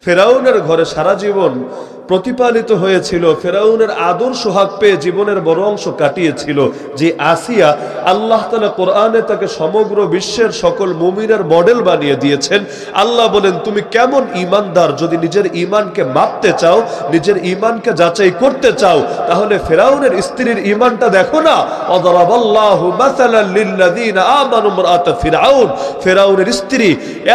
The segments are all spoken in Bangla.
ফেরাউনের ঘরে সারা জীবন প্রতিপালিত হয়েছিল, ফেরাউনের আদর সোহাগ পেয়ে জীবনের বড় অংশ কাটিয়েছিল যে আসিয়া, আল্লাহ তাআলা কোরআনে তাকে সমগ্র বিশ্বের সকল মুমিনের মডেল বানিয়ে দিয়েছেন। আল্লাহ বলেন, তুমি কেমন ঈমানদার, যদি নিজের ঈমানকে মাপতে চাও, নিজের ঈমানকে যাচাই করতে চাও, তাহলে ফেরাউনের স্ত্রীর ঈমানটা দেখো না। অদরাবাল্লাহু মাসালাল লিল্লাযিনা আমানু ইমরাআত ফিরআউন, ফেরাউনের স্ত্রী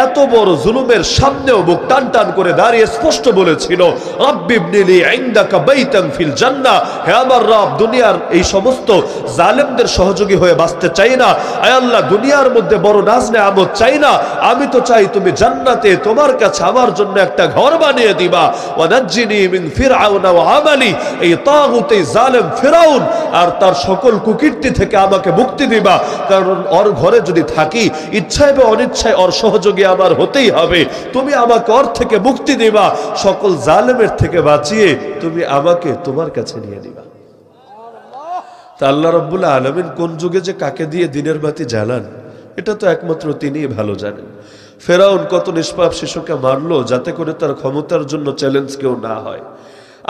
এত বড় জুলুমের সামনেও বুক টান টান করে দাঁড়িয়ে স্পষ্ট বলেছিল, রব্বি ইবনিলি ইনদাকা বাইতান ফিল জান্নাহ, হে আমার রব, দুনিয়ার এই সমস্ত জালেমদের সহযোগী হয়ে বাঁচতে চাই না। আয় আল্লাহ, দুনিয়ার মধ্যে বড় নাজ নেয়ামত চাই না, আমি তো চাই তুমি জান্নাতে তোমার কাছে আমার জন্য একটা ঘর বানিয়ে দিবা। ওয়ানাজ্জিনি মিন ফিরআউন ওয়া আমালি, এই তাগুত, এই জালেম ফিরআউন আর তার সকল কুকীর্তি থেকে আমাকে মুক্তি দিবা, কারণ ওর ঘরে যদি থাকি ইচ্ছায় বা অনিচ্ছায় ওর সহযোগী আমার হতেই হবে। তুমি আমাকে ওর থেকে মুক্তি দিবা, সকল জালেমের থেকে বাঁচিয়ে তুমি আমাকে তোমার কাছে নিয়ে দিবা। তা আল্লাহ রাব্বুল আলামিন কোন যুগে যে কাকে দিয়ে দিনের বাতি জ্বালান, এটা তো একমাত্র তিনিই ভালো জানেন। ফেরাউন কত নিষ্পাপ শিশুকে মারলো যাতে করে তার ক্ষমতার জন্য চ্যালেঞ্জ কেউ না হয়।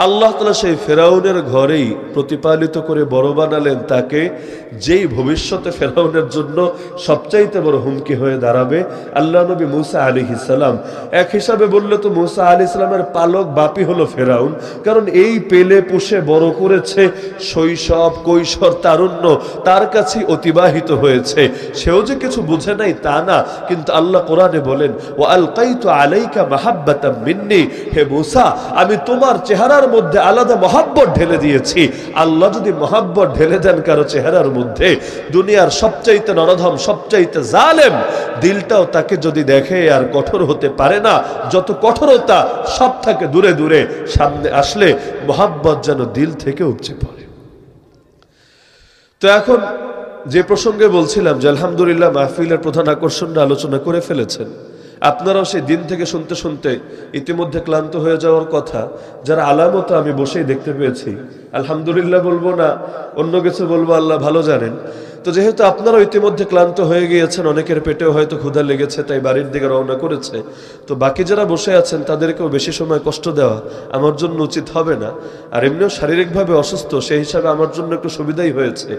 আল্লাহ তাআলা সেই ফেরাউনের ঘরেই প্রতিপালিত করে বড় বানালেন তাকে, যেই ভবিষ্যতে ফেরাউনের জন্য সবচাইতে বড় হুমকি হয়ে দাঁড়াবে। আল্লাহ নবী মুসা আলাইহিস সালাম, এক হিসাবে বললে তো মুসা আলাইহিস সালামের পালক বাপই হলো ফেরাউন, কারণ এই পেলে পুষে বড় করেছে, শৈশব কৈশোর তারুণ্য তার কাছেই অতিবাহিত হয়েছে, সেও যে কিছু বুঝে নাই তা না। কিন্তু আল্লাহ কোরআনে বলেন, ওয়া আলকাইতু আলাইকা মাহাব্বাতাম মিন্নি, হে মুসা, আমি তোমার চেহারার মধ্যে আলাদা মহাব্বত ঢেলে দিয়েছি। আল্লাহ যদি মহাব্বত ঢেলে দেন কারো চেহারার মধ্যে, দুনিয়ার সবচাইতে নরধম সবচাইতে জালেম দিলটাও তাকে যদি দেখে আর কঠোর হতে পারে না, যত কঠোরতা সব থাকে দূরে দূরে, সামনে আসলে মহাব্বত যেন দিল থেকে উপচে পড়ে। তো এখন যে প্রসঙ্গে বলছিলাম যে আলহামদুলিল্লাহ মাহফিলের প্রধান আকর্ষণটা আলোচনা করে ফেলেছেন, আপনারাও সেই দিন থেকে শুনতে শুনতে ইতিমধ্যে ক্লান্ত হয়ে যাওয়ার কথা, যার আলামত আমি বসেই দেখতে পেয়েছি। আলহামদুলিল্লাহ বলবো না অন্য কিছু বলবো, আল্লাহ ভালো জানেন। তো যেহেতু আপনারাও ইতিমধ্যে ক্লান্ত হয়ে গিয়েছেন, অনেকের পেটেও হয়তো ক্ষুধা লেগেছে, তাই বাড়ির দিকে রওনা করেছে, তো বাকি যারা বসে আছেন তাদেরকেও বেশি সময় কষ্ট দেওয়া আমার জন্য উচিত হবে না। আর এমনিও শারীরিকভাবে অসুস্থ, সেই হিসাবে আমার জন্য একটু সুবিধাই হয়েছে।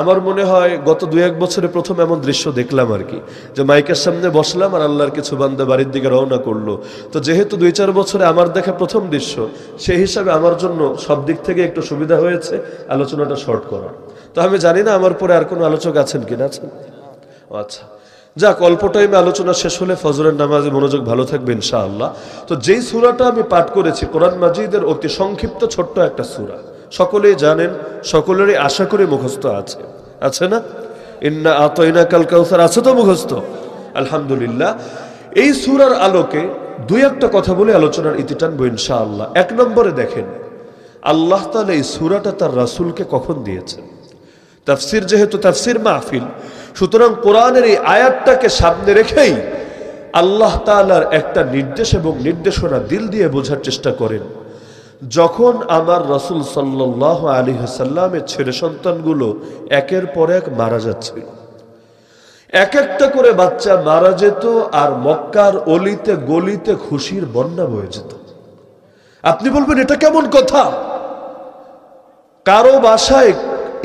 আমার মনে হয় গত 2-1 বছরে প্রথম এমন দৃশ্য দেখলাম আর কি, যে মাইকের সামনে বসলাম আর আল্লাহর কিছু বান্দা বাড়ির দিকে রওনা করলো। তো যেহেতু 2-4 বছরে আমার দেখা প্রথম দৃশ্য, সেই হিসাবে আমার জন্য সব দিক থেকে একটু সুবিধা হয়েছে আলোচনাটা শর্ট করা। তো আমি জানি না আমার পরে আর কোনো আলোচক আছেন কিনা। আছেন? আচ্ছা, যাক, অল্প টাইমে আলোচনা শেষ হলে ফজরের নামাজে মনোযোগ ভালো থাকবে ইনশাআল্লাহ। তো যেই সূরাটা আমি পাঠ করেছি কোরআন মাজিদের অতি সংক্ষিপ্ত ছোট্ট একটা সূরা, সকলেই জানেন, সকলেরই আশা করি মুখস্থ আছে, আছে না? ইন্না আতাইনাকাল কাউসার আছে তো মুখস্থ? আলহামদুলিল্লাহ। এই সূরার আলোকে 2-1টা কথা বলে আলোচনার ইতি টানবো ইনশাআল্লাহ। 1 নম্বরে দেখেন, আল্লাহ তাআলা এই সূরাটা তার রাসূলকে কখন দিয়েছেন। তাফসীর যেহেতু তাফসীর মাহফিল, সুতরাং কোরআনের এই আয়াতটাকে সামনে রেখেই আল্লাহ তাআলার একটা নির্দেশ এবং নির্দেশনা দিল দিয়ে বোঝার চেষ্টা করেন। যখন আমার রাসূল সাল্লাল্লাহু আলাইহি ওয়াসাল্লামের ছেলে সন্তানগুলো একের পর এক মারা যাচ্ছিল, এক একটা করে বাচ্চা মারা যেত, আর মক্কার অলিতে গলিতে খুশির বন্যা বয়ে যেত। আপনি বলবেন এটা কেমন কথা? কারো বাসায়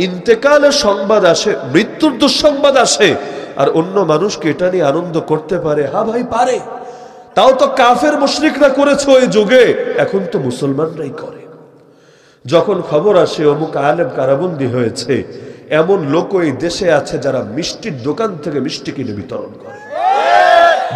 ইন্তেকালের সংবাদ আসে, মৃত্যুর দুঃসংবাদ আসে, আর অন্য মানুষকে এটা নিয়ে আনন্দ করতে পারে? হ্যাঁ ভাই পারে। তাও তো কাফের মুশরিকরা করেছে ওই যুগে, এখন তো মুসলমানরাই করে। যখন খবর আসে অমুক আলেম কারাবন্দী হয়েছে, এমন লোক এই দেশে আছে যারা মিষ্টির দোকান থেকে মিষ্টি কিনে বিতরণ করে।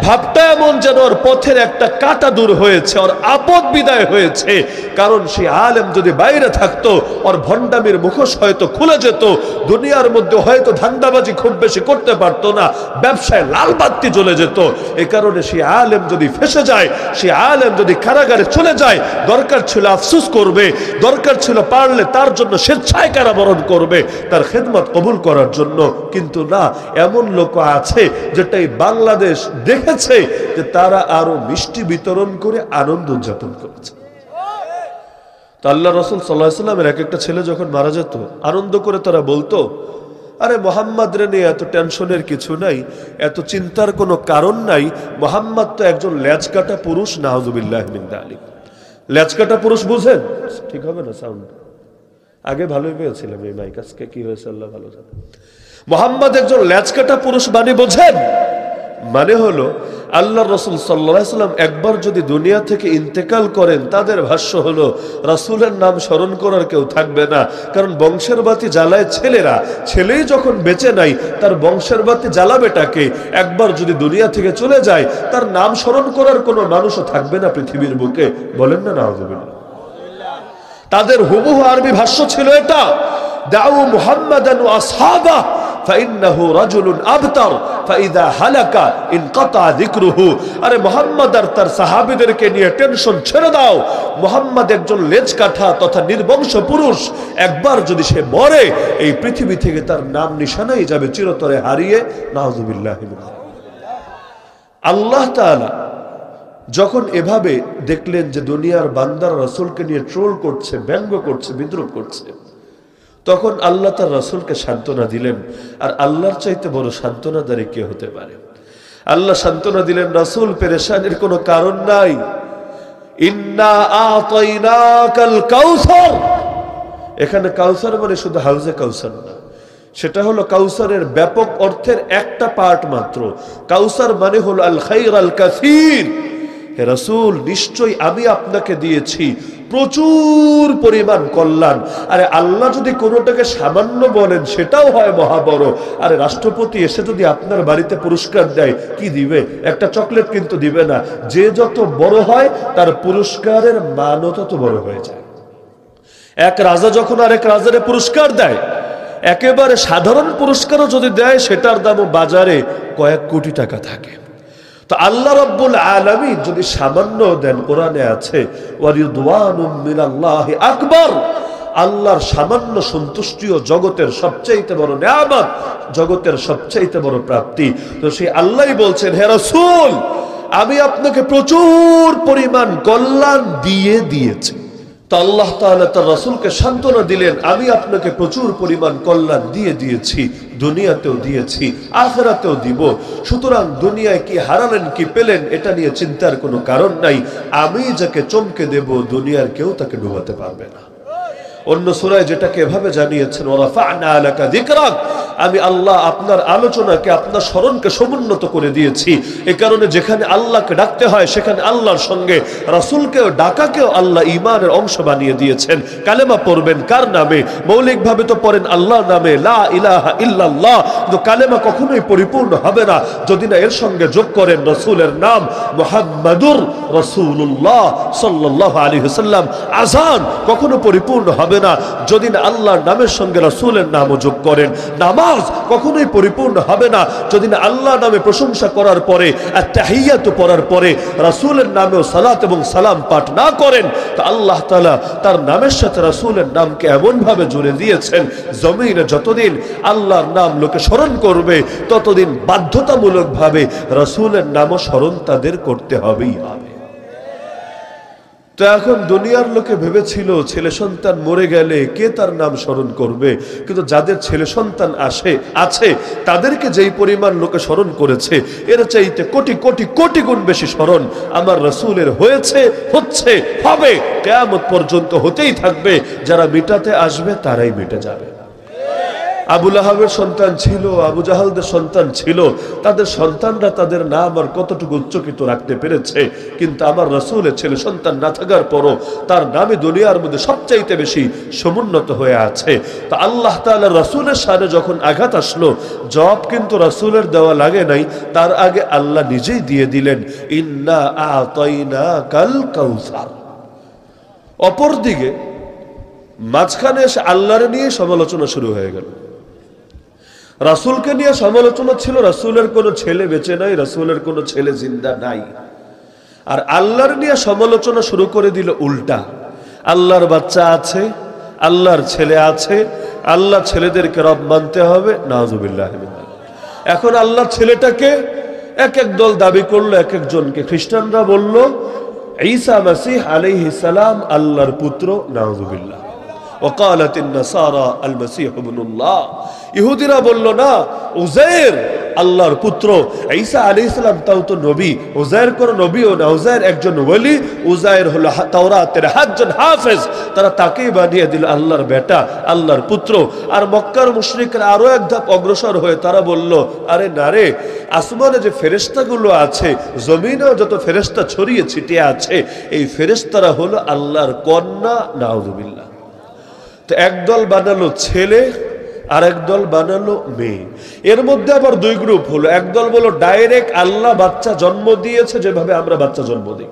ভাবটা এমন যেন ওর পথের একটা কাঁটা দূর হয়েছে, ওর আপদ বিদায় হয়েছে। কারণ সেই আলেম যদি বাইরে থাকতো, ওর ভণ্ডামির মুখোশ হয়তো খুলে যেত, দুনিয়ার মধ্যে হয়তো ধান্দাবাজি খুব বেশি করতে পারতো না, ব্যবসায় লাল বাতি জ্বলে যেত। এই কারণে সেই আলেম যদি ফেসে যায়, সেই আলেম যদি কারাগারে চলে যায়, দরকার ছিল আফসোস করবে, দরকার ছিল পারলে তার জন্য স্বেচ্ছায় কারাবরণ করবে, তার খেদমত কবুল করার জন্য। কিন্তু না, এমন লোক আছে যেটাই বাংলাদেশ দেখেছে যে তারা আরো মিষ্টি বিতরণ করে আনন্দ উদযাপন করেছে। তো আল্লাহ রাসূল সাল্লাল্লাহু আলাইহি ওয়াসাল্লামের এক একটা ছেলে যখন মারা যেত, আনন্দ করে তারা বলতো, আরে মোহাম্মদ রে নিয়ে এত টেনশনের কিছু নাই, এত চিন্তার কোনো কারণ নাই। মোহাম্মদ তো একজন লেজ কাটা পুরুষ, নাউজুবিল্লাহ মিন যালিক। লেজ কাটা পুরুষ বুঝেন? ঠিক হবে না সাউন্ড? আগে ভালোই পেয়েছিলাম এই মাইক, আজকে কি হয়েছে আল্লাহ ভালো জানে। মোহাম্মদ একজন লেজ কাটা পুরুষ মানে বোঝেন? মানে হলো আল্লাহ রসুল সাল্লাল্লাহু আলাইহি ওয়াসাল্লাম একবার যদি দুনিয়া থেকে ইন্তেকাল করেন, তাদের ভাষ্য হলো রাসূলের নাম স্মরণ করার কেউ থাকবে না। কারণ বংশের বাতি জ্বালায় ছেলেরা, ছেলেই যখন বেঁচে নাই তার বংশের বাতি জ্বালাবেটাকে। একবার যদি দুনিয়া থেকে চলে যায়, তার নাম স্মরণ করার কোনো মানুষও থাকবে না পৃথিবীর বুকে। বলেন না নাউযুবিল্লাহ? তাদের হুবহু আরবি ভাষ্য ছিল এটা, দাউ মুহাম্মাদান ওয়া আসহাবাহু ফাইন্নাহু রাজুলুন আবতার ফাইদা হালাকা ইনকাতা যিকরুহু। আরে মুহাম্মদ আর তার সাহাবীদেরকে নিয়ে টেনশন ছেড়ে দাও। মুহাম্মদ একজন লেজ কাটা তথা নির্বংশ পুরুষ, একবার যদি সে মরে এই পৃথিবী থেকে তার নাম নিশানাই যাবে চিরতরে হারিয়ে। নাউযুবিল্লাহ। আল্লাহ তাআলা যখন এভাবে দেখলেন যে দুনিয়ার বান্দার রাসূলকে নিয়ে ট্রোল করছে, ব্যঙ্গ করছে, বিদ্রুপ করছে, তখন আল্লাহ তার রাসূলকে সান্ত্বনা দিলেন। আর আল্লাহর চাইতে বড় সান্ত্বনাদারী কে হতে পারে? আল্লাহ সান্ত্বনা দিলেন, রাসূল পেরেশানির কোনো কারণ নাই। ইন্না আতাইনাকাল কাউসার। এখানে কাউসার মানে শুধু হাউজে কাউসার না, সেটা হলো কাউসারের ব্যাপক অর্থের একটা পার্ট মাত্র। কাউসার মানে হলো আল খাইর আল কাসীর। হে রাসূল, নিশ্চয়ই আমি আপনাকে দিয়েছি প্রচুর পরিমাণ কল্যাণ। আরে আল্লাহ যদি কোনোটাকে সামান্য বলেন সেটাও হয় মহাবড়। আরে রাষ্ট্রপতি এসে যদি আপনার বাড়িতে পুরস্কার দেয়, কি দিবে? একটা চকলেট কিন্তু দিবে না। যে যত বড় হয় তার পুরস্কারের মানও তত বড় হয়ে যায়। এক রাজা যখন আরেক রাজারে পুরস্কার দেয়, একেবারে সাধারণ পুরস্কারও যদি দেয়, সেটার দামও বাজারে কয়েক কোটি টাকা থাকে। তো আল্লাহ রাব্বুল আলামিন যদি সামান্য দেন, কোরআনে আছে ওয়ারিদওয়ানুম মিনাল্লাহি আকবার। আল্লাহর সামান্য সন্তুষ্টিও জগতের সবচেয়ে বড় নিয়ামত, জগতের সবচেয়ে বড় প্রাপ্তি। তো সেই আল্লাহই বলছেন, হে রাসূল, আমি আপনাকে প্রচুর পরিমাণ কল্যাণ দিয়েছি। তো আল্লাহ তাআলা তার রাসূলকে সান্ত্বনা দিলেন, আমি আপনাকে প্রচুর পরিমাণ কল্যাণ দিয়েছি, দুনিয়াতেও দিয়েছি, আখিরাতেও দিব। সুতরাং দুনিয়ায় কি হারালেন কি পেলেন এটা নিয়ে চিন্তার কোনো কারণ নাই। আমি যাকে চমকে দেব, দুনিয়ার কেউ তাকে ডুবাতে পারবে না। অন্য সূরায় যেটাকে এভাবে জানিয়েছেন, ওয়ারাফা'না লাকা যিকরাক, আমি আল্লাহ আপনার আলোচনাকে, আপনার স্মরণকে সমুন্নত করে দিয়েছি। এই কারণে যেখানে আল্লাহকে ডাকতে হয় সেখানে আল্লাহর সঙ্গে রাসূলকেও ডাকাকেও আল্লাহ ঈমানের অংশ বানিয়ে দিয়েছেন। কালেমা পড়বেন কার নামে? মৌলিকভাবে তো পড়েন আল্লাহর নামে, লা ইলাহা ইল্লাল্লাহ। কিন্তু কালেমা কখনোই পরিপূর্ণ হবে না যদি না এর সঙ্গে যোগ করেন রাসূলের নাম মুহাম্মাদুর রাসূলুল্লাহ সাল্লাল্লাহু আলাইহি ওয়াসাল্লাম। আযান কখনো পরিপূর্ণ হবে না যদি না আল্লাহর নামের সঙ্গে রাসূলের নামও যোগ করেন। নামাজ কখনোই পরিপূর্ণ হবে না যদি না আল্লাহর নামে প্রশংসা করার পরে, আত-তাহিয়াতু পড়ার পরে রাসূলের নামেও সালাত এবং সালাম পাঠ না করেন। তো আল্লাহ তাআলা তার নামের সাথে রাসূলের নামকে এমন ভাবে জুড়ে দিয়েছেন, জমিনে যতদিন আল্লাহর নাম লোকে স্মরণ করবে ততদিন বাধ্যতামূলকভাবে রাসূলের নামও স্মরণ তাদের করতে হবেই হবে। তো এখন দুনিয়ার লোকে ভেবেছিল ছেলে সন্তান মরে গেলে কে তার নাম স্মরণ করবে, কিন্তু যাদের ছেলে সন্তান আছে তাদেরকে যেই পরিমাণ লোকে স্মরণ করেছে, এর চাইতে কোটি কোটি কোটি গুণ বেশি স্মরণ আমার রাসূলের হয়েছে, হচ্ছে, হবে, কিয়ামত পর্যন্ত হতেই থাকবে। যারা মিটাতে আসবে তারাই মিটে যাবে। আবু লাহাবের সন্তান ছিল, আবু জাহালদের সন্তান ছিল, তাদের সন্তানরা তাদের নাম আর কতটুকু উচ্চকিত রাখতে পেরেছে। কিন্তু আমার রাসূলের ছেলে সন্তান না থাকার পরও তার নামে দুনিয়ার মধ্যে সবচাইতে বেশি সমুন্নত হয়ে আছে। তো আল্লাহ তাআলা রাসূলের শানে যখন আঘাত আসলো, জবাব কিন্তু রাসূলের দেওয়া লাগে নাই, তার আগে আল্লাহ নিজেই দিয়ে দিলেন, ইন্না আতাইনাকাল কাউসার। অপরদিকে মাঝখানে এসে আল্লাহর নিয়ে সমালোচনা শুরু হয়ে গেল। রাসূলকে নিয়ে সমালোচনা ছিল, রাসূলের কোনো ছেলে বেঁচে নাই, রাসূলের কোনো ছেলে জিন্দা নাই। আর আল্লাহর নিয়ে সমালোচনা শুরু করে দিল উল্টা, আল্লাহর বাচ্চা আছে, আল্লাহর ছেলে আছে, আল্লাহ ছেলেদেরকে রব মানতে হবে। নাউযুবিল্লাহ। এখন আল্লাহর ছেলেটাকে এক এক দল দাবি করলো, এক একজনকে। খ্রিস্টানরা বলল ঈসা মাসীহ আলাইহিস সালাম আল্লাহর পুত্র। নাউযুবিল্লাহ। وقالت النصارى المسيح ابن الله ইহুদিরা বলল না উজাইর আল্লাহর পুত্র, ঈসা আলাইহিস সালাম তাও তো নবী, উজাইর কোন নবীও না, উজাইর একজন ওলি, উজাইর হলো তাওরাতের একজন হাফেজ। তারা তাকেই বানিয়ে দিল আল্লাহর বেটা, আল্লাহর পুত্র। আর মক্কার মুশরিকরা আরো এক ধাপ অগ্রসর হয়ে তারা বলল, আরে না রে, আসমানে যে ফেরেশতাগুলো আছে, জমিনেও যত ফেরেশতা ছড়িয়ে ছিটিয়ে আছে, এই ফেরেশতারা হলো আল্লাহর কন্যা, নাউযুবিল্লাহ। তো একদল বানালো ছেলে আর একদল বানালো মেয়ে। এর মধ্যে আবার দুই গ্রুপ হলো, একদল বলো ডাইরেক্ট আল্লাহ বাচ্চা জন্ম দিয়েছে যেভাবে আমরা বাচ্চা জন্ম দিই,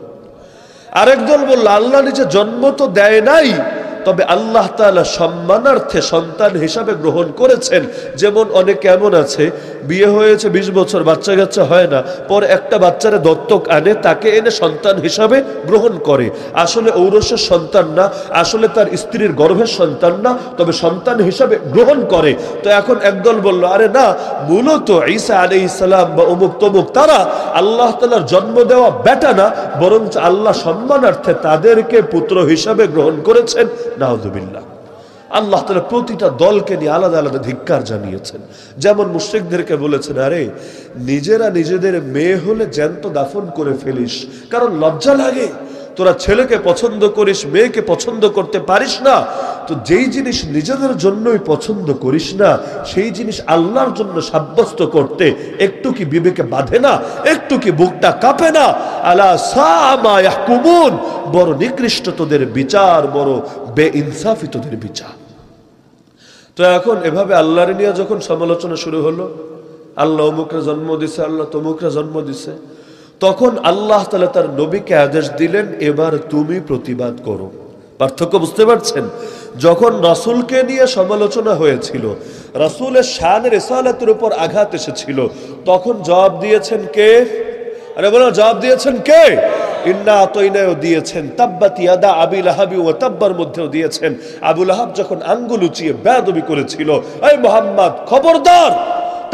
আরেকদল বলল আল্লাহ নিজে জন্ম তো দেয় নাই, তবে আল্লাহ তাআলা সম্মানার্থে সন্তান হিসাবে গ্রহণ করেছেন। যেমন অনেকে এমন আছে বিয়ে হয়েছে 20 বছর, বাচ্চা কাচ্চা হয় না, পর একটা বাচ্চারে দত্তক আনে, তাকে এনে সন্তান হিসাবে গ্রহণ করে। আসলে ঔরসের সন্তান না, আসলে তার স্ত্রীর গর্ভের সন্তান না, তবে সন্তান হিসাবে গ্রহণ করে। তো এখন একদল বলল, আরে না, মূলত ঈসা আলাইহিস সালাম বা অমুক তমুক তারা আল্লাহ তাআলার জন্ম দেওয়া বেটা না, বরং আল্লাহ সম্মানার্থে তাদেরকে পুত্র হিসাবে গ্রহণ করেছেন, নাউযুবিল্লাহ। আল্লাহ তাআলা প্রতিটা দলকে নিয়ে আলাদা আলাদা ধিক্কার জানিয়েছেন। যেমন মুশরিকদেরকে বলেছেন, আরে নিজেরা নিজেদের মেয়ে হলে জ্যান্ত দাফন করে ফেলিস, কারণ লজ্জা লাগে। তোরা ছেলেকে পছন্দ করিস, মেয়েকে পছন্দ করতে পারিস না, তো যেই জিনিস নিজেদের জন্যই পছন্দ করিস না, সেই জিনিস আল্লাহর জন্য সাব্যস্ত করতে একটু কি বিবেকে বাঁধে না, একটু কি বুকটা কাঁপে না? আলা সাআ মা ইয়াহকুমুন, বড় নিকৃষ্ট তোদের বিচার, বড় বেইনসাফি তোদের বিচার। তো এখন এভাবে আল্লাহর নিয়ে যখন সমালোচনা শুরু হলো, আল্লাহ অমুকরা জন্ম দিছে, আল্লাহ তমুকরা জন্ম দিছে, তখন আল্লাহ তাআলা তার নবীকে আদেশ দিলেন, এবার তুমি প্রতিবাদ করো। পার্থক্য বুঝতে পারছেন? যখন রাসূলকে নিয়ে সমালোচনা হয়েছিল, রাসূলের শান রিসালাতের উপর আঘাত এসেছিল, তখন জবাব দিয়েছেন কে? আরে বলো, জবাব দিয়েছেন কে? ইন্না আতাইনাও দিয়েছেন, তাব্বাত ইয়াদা আবি লাহাবি ওয়া তাব্বার মধ্যেও দিয়েছেন। আবু লাহাব যখন আঙ্গুল উঁচিয়ে বেয়াদবি করেছিল, এই মুহাম্মদ খবরদার,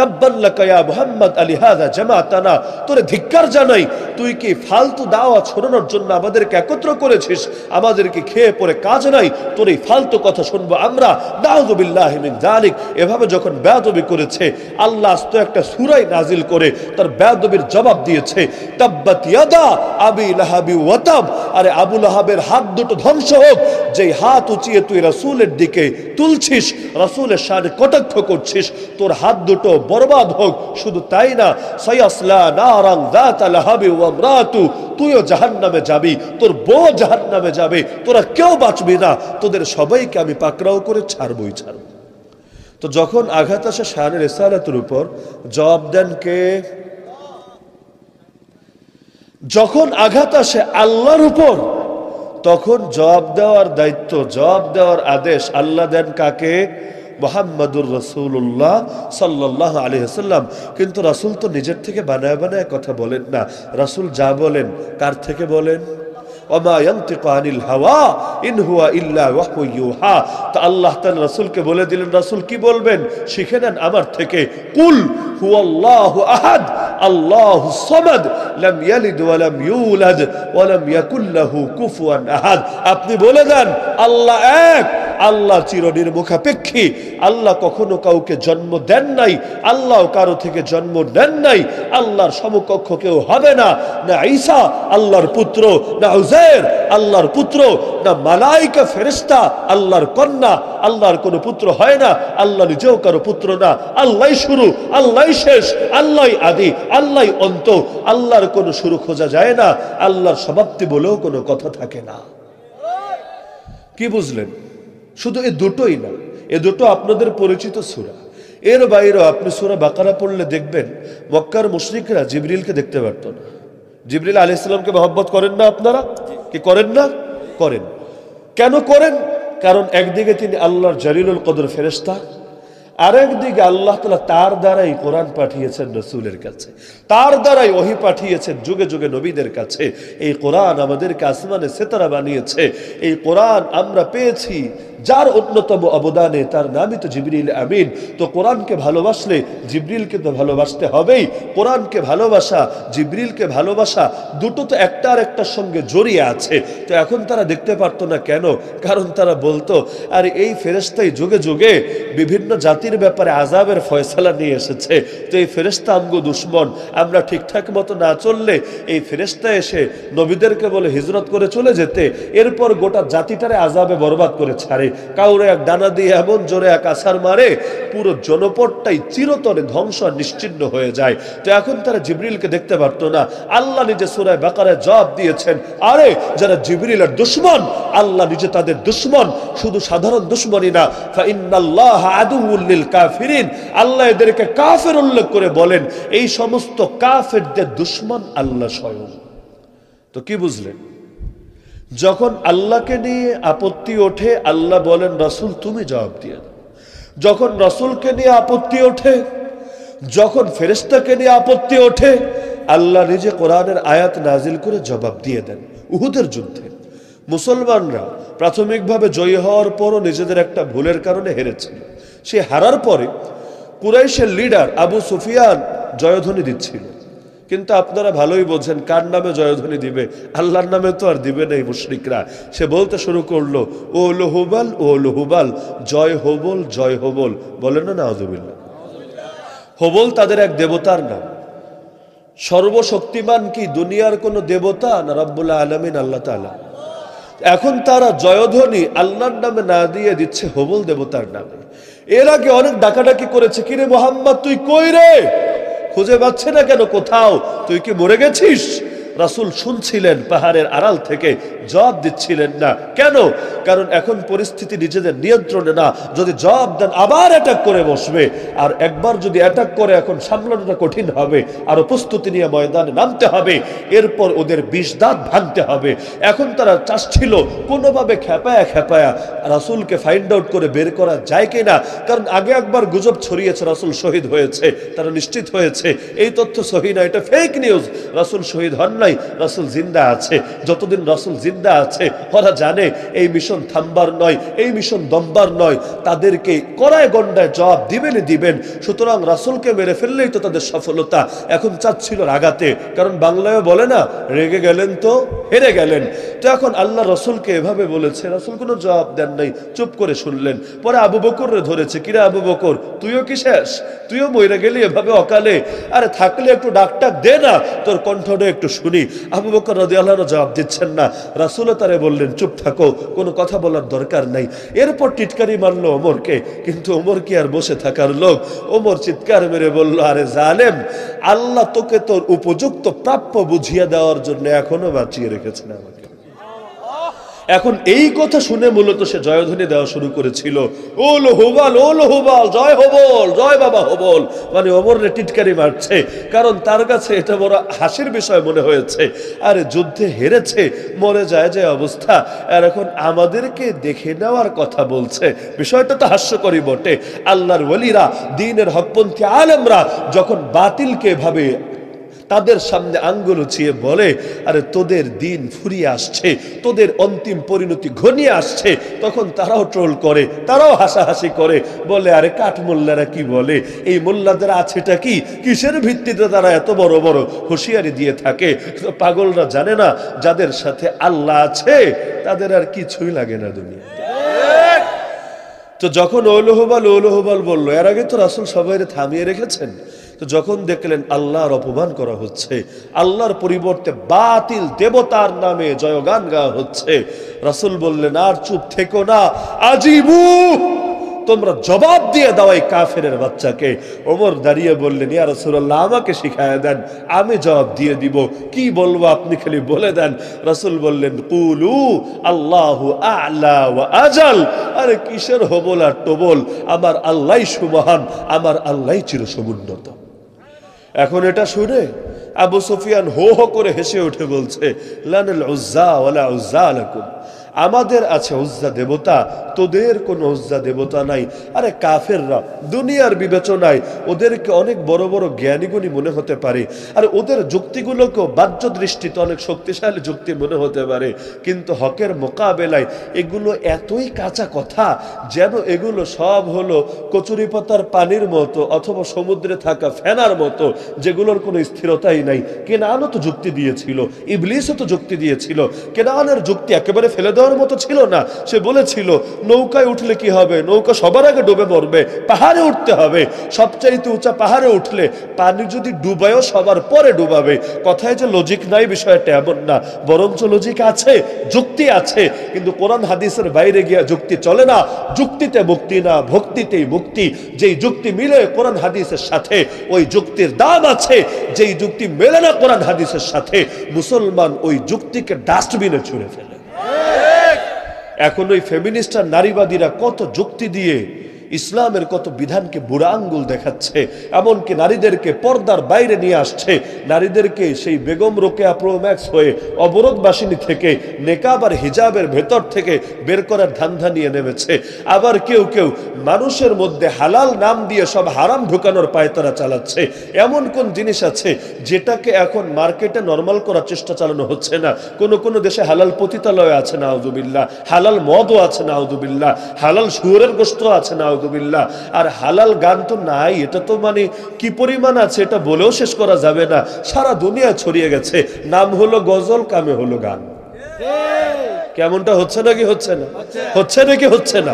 তাব্বান লাকা ইয়া মুহাম্মদ আলিহাযা জামাতানা, তোরে ধিক্কার জানাই, তুই কি ফালতু দাওয়াত শোনানোর জন্য আমাদেরকে একত্র করেছিস? আমাদেরকে খেয়ে পরে কাজ নাই, তোর এই ফালতু কথা শুনবো আমরা? নাউযুবিল্লাহি মিন যালিক। এভাবে যখন বেয়াদবি করেছে, আল্লাহ আস্ত একটা সূরা নাজিল করে তার বেয়াদবির জবাব দিয়েছে, তাব্বাত ইয়াদা আবি লাহাবি ওয়া তাব, আরে আবু লাহাবের হাত দুটো ধ্বংস হোক, যেই হাত উঁচিয়ে তুই রাসূলের দিকে তুলছিস, রাসূলের শানে কটাক্ষ করছিস, তোর হাত দুটো বরবাদ হোক। শুধু তাই না, সায়াসলা নারান যাতা লাহাবি ওয়া ইমরাতু, তুইও জাহান্নামে যাবি, তোর বউ জাহান্নামে যাবে, তোরা কেউ বাঁচবি না, তোদের সবাইকে আমি পাকড়াও করে ছাড়বই ছাড়ব। তো যখন আঘাত আসে শানের রিসালাতের উপর, জবাব দেন কে? যখন আঘাত আসে আল্লাহর উপর, তখন জবাব দেওয়ার দায়িত্ব, জবাব দেওয়ার আদেশ আল্লাহ দেন কাকে? মুহাম্মাদুর রাসূলুল্লাহ সাল্লাল্লাহু আলাইহি ওয়াসাল্লাম। কিন্তু রাসূল তো নিজের থেকে বানায় বানায় কথা বলেন না, রাসূল যা বলেন কার থেকে বলেন? ওমা ইয়ানতিকু আনিল হাওয়া ইন হুয়া ইল্লা ওয়াহয়ু ইউহা। তো আল্লাহ তাআলা রাসূলকে বলে দিলেন, রাসূল কি বলবেন শিখে নেন আমার থেকে। কুল হুয়াল্লাহু আহাদ আল্লাহুস সামাদ লাম ইয়ালিদ ওয়া লাম ইউলাদ ওয়া লাম ইয়াকুল লাহু কুফুয়ান আহাদ। আপনি বলে দেন আল্লাহ এক, আল্লাহ চিরনির্মুখাপেক্ষী, আল্লাহ কখনো কাউকে জন্ম দেন নাই, আল্লাহ কারো থেকে জন্ম নেন নাই, আল্লাহর সমকক্ষ কেউ হবে না। না ঈসা আল্লাহর পুত্র, না উযাইর আল্লাহর পুত্র, না মালায়েকা ফেরেশতা আল্লাহর কন্যা, আল্লাহর কোনো পুত্র হয় না, আল্লাহ নিজেও কারো পুত্র না। আল্লাহই শুরু, আল্লাহই শেষ, আল্লাহই আদি, আল্লাহই অন্ত, আল্লাহর কোনো শুরু খোঁজা যায় না, আল্লাহর সমাপ্তি বলেও কোনো কথা থাকে না। কি বুঝলেন? শুধু এ দুটোই না, এ দুটো আপনাদের পরিচিত সূরা। এর বাইরেও আপনি সূরা বাকারা পড়লে দেখবেন মক্কার মুশরিকরা জিবরিলকে দেখতে পারত না। জিবরিল আলাইহিস সালামকে মহব্বত করেন না আপনারা? কি করেন না? করেন। কেন করেন? কারণ একদিকে তিনি আল্লাহর জলিলুল কদর ফেরেশতা, আরেকদিকে আল্লাহ তাআলা তার দ্বারাই কোরআন পাঠিয়েছেন রাসূলের কাছে, তার দ্বারাই ওহী পাঠিয়েছেন যুগে যুগে নবীদের কাছে। এই কোরআন আমাদেরকে আসমানে সিতারা বানিয়েছে। এই কোরআন আমরা পেয়েছি যার অন্যতম অবদানে, তার নামই তো জিবরিল আমিন। তো কোরআনকে ভালোবাসলে জিবরিলকে তো ভালোবাসতে হবেই। কোরআনকে ভালোবাসা, জিবরিলকে ভালোবাসা, দুটো তো একটা আর একটার সঙ্গে জড়িয়ে আছে। তো এখন তারা দেখতে পারতো না কেন? কারণ তারা বলতো, আরে এই ফেরেশতাই যুগে যুগে বিভিন্ন জাতির ব্যাপারে আযাবের ফয়সালা নিয়ে এসেছে। তো এই ফেরেশতা আমগো দুশ্মন, আমরা ঠিকঠাক মতো না চললে এই ফেরেশতা এসে নবীদেরকে বলে হিজরত করে চলে যেতে, এরপর গোটা জাতিটারে আযাবে বরবাদ করে ছাড়ে। কাউরে এক ডানা দিয়ে এমন জোরে এক আছাড় মারে, পুরো জনপদটাই চিরতরে ধ্বংস নিশ্চিহ্ন হয়ে যায়। তো এখন তারা জিবরিলকে দেখতে পারতো না। আল্লাহ নিজে সূরা বাকারায় জবাব দিয়েছেন, আরে যারা জিবরিলের দুশমন, আল্লাহ নিজে তাদের দুশমন। শুধু সাধারণ দুশমনই না, ফা ইন্নাল্লাহা আদুউল লিল কাফিরিন, আল্লাহ এদেরকে কাফের উল্লেখ করে বলেন, এই সমস্ত কাফেরদের দুশমন আল্লাহ স্বয়ং। তো কি বুঝলেন? যখন আল্লাহকে নিয়ে আপত্তি ওঠে, আল্লাহ বলেন রাসূল তুমি জবাব দিয়ে দাও। যখন রাসূলকে নিয়ে আপত্তি ওঠে, যখন ফেরেশতাকে নিয়ে আপত্তি ওঠে, আল্লাহ নিজে কোরআনের আয়াত নাজিল করে জবাব দিয়ে দেন। উহুদের যুদ্ধে মুসলমানরা প্রাথমিকভাবে জয়ী হওয়ার পরও নিজেদের একটা ভুলের কারণে হেরেছিল। সে হারার পরে কুরাইশের লিডার আবু সুফিয়ান জয়ধ্বনি দিচ্ছিল, কিন্তু আপনারা ভালোই বোঝেন কার নামে জয়ধ্বনি দিবে? আল্লাহর নামে তো আর দিবে না এই মুশরিকরা। সে বলতে শুরু করলো, ও লহুবাল, ও লহুবাল, জয় হবল, জয় হবল। বলেন না নাউযুবিল্লাহ। হবল তাদের এক দেবতার নাম। সর্বশক্তিমান কি দুনিয়ার কোনো দেবতা না রব্বুল আলামিন আল্লাহ তাআলা? এখন তারা জয়ধ্বনি আল্লাহর নামে না দিয়ে দিচ্ছে হবল দেবতার নামে। এর আগে অনেক ডাকাডাকি করেছে, কিরে মোহাম্মদ তুই কই রে? খুঁজে পাচ্ছে না কেন কোথাও? তুই কি মরে গেছিস? রাসূল শুনছিলেন পাহাড়ের আড়াল থেকে, জবাব দিচ্ছিলেন না। কেন? কারণ এখন পরিস্থিতি নিজেদের নিয়ন্ত্রণে না। যদি জবাব দেন আবার অ্যাটাক করে বসবে, আর একবার যদি অ্যাটাক করে এখন সামলানোটা কঠিন হবে। আরো প্রস্তুতি নিয়ে ময়দানে নামতে হবে, এরপর ওদের বিষ দাঁত ভাঙতে হবে। এখন তারা চাচ্ছিল কোনোভাবে খেপায়া খেপায়া রাসূলকে ফাইন্ড আউট করে বের করা যায় কিনা। কারণ আগে একবার গুজব ছড়িয়েছে রাসূল শহীদ হয়েছে, তারা নিশ্চিত হয়েছে এই তথ্য সহি না, এটা ফেক নিউজ। রাসূল শহীদ হন নাই, রাসূল জিন্দা আছে। যতদিন রাসূল জিন্দা আছে ওরা জানে এই মিশন থামবার নয়, এই মিশন দমবার নয়, তাদেরকে কড়ায় গন্ডায় জবাব দিবেনই দিবেন। সুতরাং রাসূলকে মেরে ফেললেই তো তাদের সফলতা। এখন চাচ্ছিল রাগাতে, কারণ বাংলায় বলে না, রেগে গেলেন তো হেরে গেলেন। তো এখন আল্লাহ রাসূলকে এভাবে বলেছে, রাসূল কোনো জবাব দেন নাই, চুপ করে শুনলেন। পরে আবু বকররে ধরেছে, কিরে আবু বকর তুইও কি শেষ? তুইও মরে গেলি এভাবে অকালে? আরে থাকলে একটু ডাকটাক দে না, তোর কণ্ঠটা একটু শুনি। আবু বকর রাদিয়াল্লাহু আনহু জবাব দিচ্ছেন না। রাসূল তারে বললেন, চুপ থাকো, কোনো কথা বলার দরকার নাই। এরপর টিটকারি মারলো ওমরকে, কিন্তু ওমর কি আর বসে থাকার লোক? ওমর চিৎকার মেরে বলল, আরে জালেম, আল্লাহ তোকে তোর উপযুক্ত প্রাপ্য বুঝিয়ে দেওয়ার জন্য এখনো বাঁচিয়ে রেখেছেন আমাকে। এখন এই কথা শুনে মূলত সে জয়ধ্বনি দেওয়া শুরু করেছিল, ও লহুবাল, ও লহুবাল, জয় হবল, জয় বাবা হবল। মানে ওমরে টিটকারি মারছে, কারণ তার কাছে এটা বড় হাসির বিষয় মনে হয়েছে। আরে যুদ্ধে হেরেছে, মরে যায় যে অবস্থা, আর এখন আমাদেরকে দেখে নেওয়ার কথা বলছে। বিষয়টা তো হাস্যকরই বটে। আল্লাহর ওলিরা, দ্বীনের হকপন্থী আলেমরা যখন বাতিলকে ভাবে তাদের সামনে আঙ্গুল উঁচিয়ে বলে, আরে তোদের দিন ফুরিয়ে আসছে, তোদের অন্তিম পরিণতি ঘনিয়ে আসছে, তখন তারাও ট্রোল করে, তারাও হাসাহাসি করে, বলে আরে কাঠ মোল্লারা কি বলে, এই মোল্লাদের আছেটা কি, কিসের ভিত্তিতে তারা এত বড় বড় হুঁশিয়ারি দিয়ে থাকে। পাগলরা জানে না যাদের সাথে আল্লাহ আছে তাদের আর কিছুই লাগে না দুনিয়া। তো যখন ওলহবাল বললো, এর আগে তো রাসূল সবাই থামিয়ে রেখেছেন। তো যখন দেখলেন আল্লাহর অপমান করা হচ্ছে, আল্লাহর পরিবর্তে বাতিল দেবতার নামে জয়গান গাওয়া হচ্ছে, রাসূল বললেন, আর চুপ থেকো না, আজিবু, তোমরা জবাব দিয়ে দাও এই কাফেরের বাচ্চাকে। ওমর দাঁড়িয়ে বললেন, ইয়া রাসূলুল্লাহ, আমাকে শিখায়া দেন, আমি জবাব দিয়ে দিব। কি বলবো আপনি খালি বলে দেন। রাসূল বললেন, কুলু আল্লাহু আ'লা ওয়া আজাল। আরে কিসের হবল আর টবল, আমার আল্লাহই সুবহান, আমার আল্লাহই চিরসমুন্নত। এখন এটা শুনে আবু সুফিয়ান হো হো করে হেসে উঠে বলছে, লানাল উজ্জা ওয়ালা উজ্জা লাকুম, আমাদের আছে উজ্জা দেবতা, তোদের কোনো উজ্জা দেবতা নাই। আরে কাফেররা দুনিয়ার বিবেচনায় ওদেরকে অনেক বড় বড় জ্ঞানীগুণী মনে হতে পারে, আর ওদের যুক্তিগুলোকেও বাহ্য দৃষ্টিতে অনেক শক্তিশালী যুক্তি মনে হতে পারে, কিন্তু হকের মোকাবেলায় এগুলো এতই কাঁচা কথা যেন এগুলো সব হলো কচুরি পাতার পানির মতো অথবা সমুদ্রে থাকা ফেনার মতো, যেগুলোর কোনো স্থিরতাই নাই। কেনানও তো যুক্তি দিয়েছিল, ইবলিসও তো যুক্তি দিয়েছিল। কেনানের যুক্তি একেবারে ফেলে দেওয়ার মতো ছিল না। সে বলেছিল নৌকায় উঠলে কি হবে, নৌকা সবার আগে ডুবে মরবে, পাহাড়ে উঠতে হবে, সবচাইতে উঁচা পাহাড়ে উঠলে পানি যদি ডুবায়ও সবার পরে ডুবাবে। কথায় যে লজিক নাই বিষয়টা এমন না, বরঞ্চ লজিক আছে, যুক্তি আছে, কিন্তু কোরআন হাদিসের বাইরে গিয়ে যুক্তি চলে না। যুক্তিতে মুক্তি না, ভক্তিতেই মুক্তি। যেই যুক্তি মিলে কোরআন হাদিসের সাথে ওই যুক্তির দাম আছে, যেই যুক্তি মেলে না কোরআন হাদিসের সাথে মুসলমান ওই যুক্তিকে ডাস্টবিনে ছুঁড়ে ফেলে। এখন ওই ফেমিনিস্ট আর নারীবাদীরা কত যুক্তি দিয়ে ইসলামের কত বিধানকে বুড়া আঙ্গুল দেখাচ্ছে, এমনকি নারীদেরকে পর্দার বাইরে নিয়ে আসছে, নারীদেরকে সেই বেগম রোকেয়া প্রো ম্যাক্স হয়ে অবরোধ বাসিনী থেকে নেকাব আর হিজাবের ভেতর থেকে বের করার ধান্দা নিয়ে নেমেছে। আবার কেউ কেউ মানুষের মধ্যে হালাল নাম দিয়ে সব হারাম ঢুকানোর পায়তারা চালাচ্ছে। এমন কোন জিনিস আছে যেটাকে এখন মার্কেটে নর্মাল করার চেষ্টা চালানো হচ্ছে না? কোন কোন দেশে হালাল পতিতালয় আছে নাউজুবিল্লাহ, হালাল মদও আছে নাউজুবিল্লাহ, হালাল শুয়োরের গোশত আছে নাউজুবিল্লাহ, আর হালাল গান তো নাই। এটা তো মানে কি পরিমাণ আছে এটা বলেও শেষ করা যাবে না, সারা দুনিয়া ছড়িয়ে গেছে। নাম হলো গজল, কামে হলো গান। কেমনটা হচ্ছে নাকি হচ্ছে না? হচ্ছে নাকি হচ্ছে না?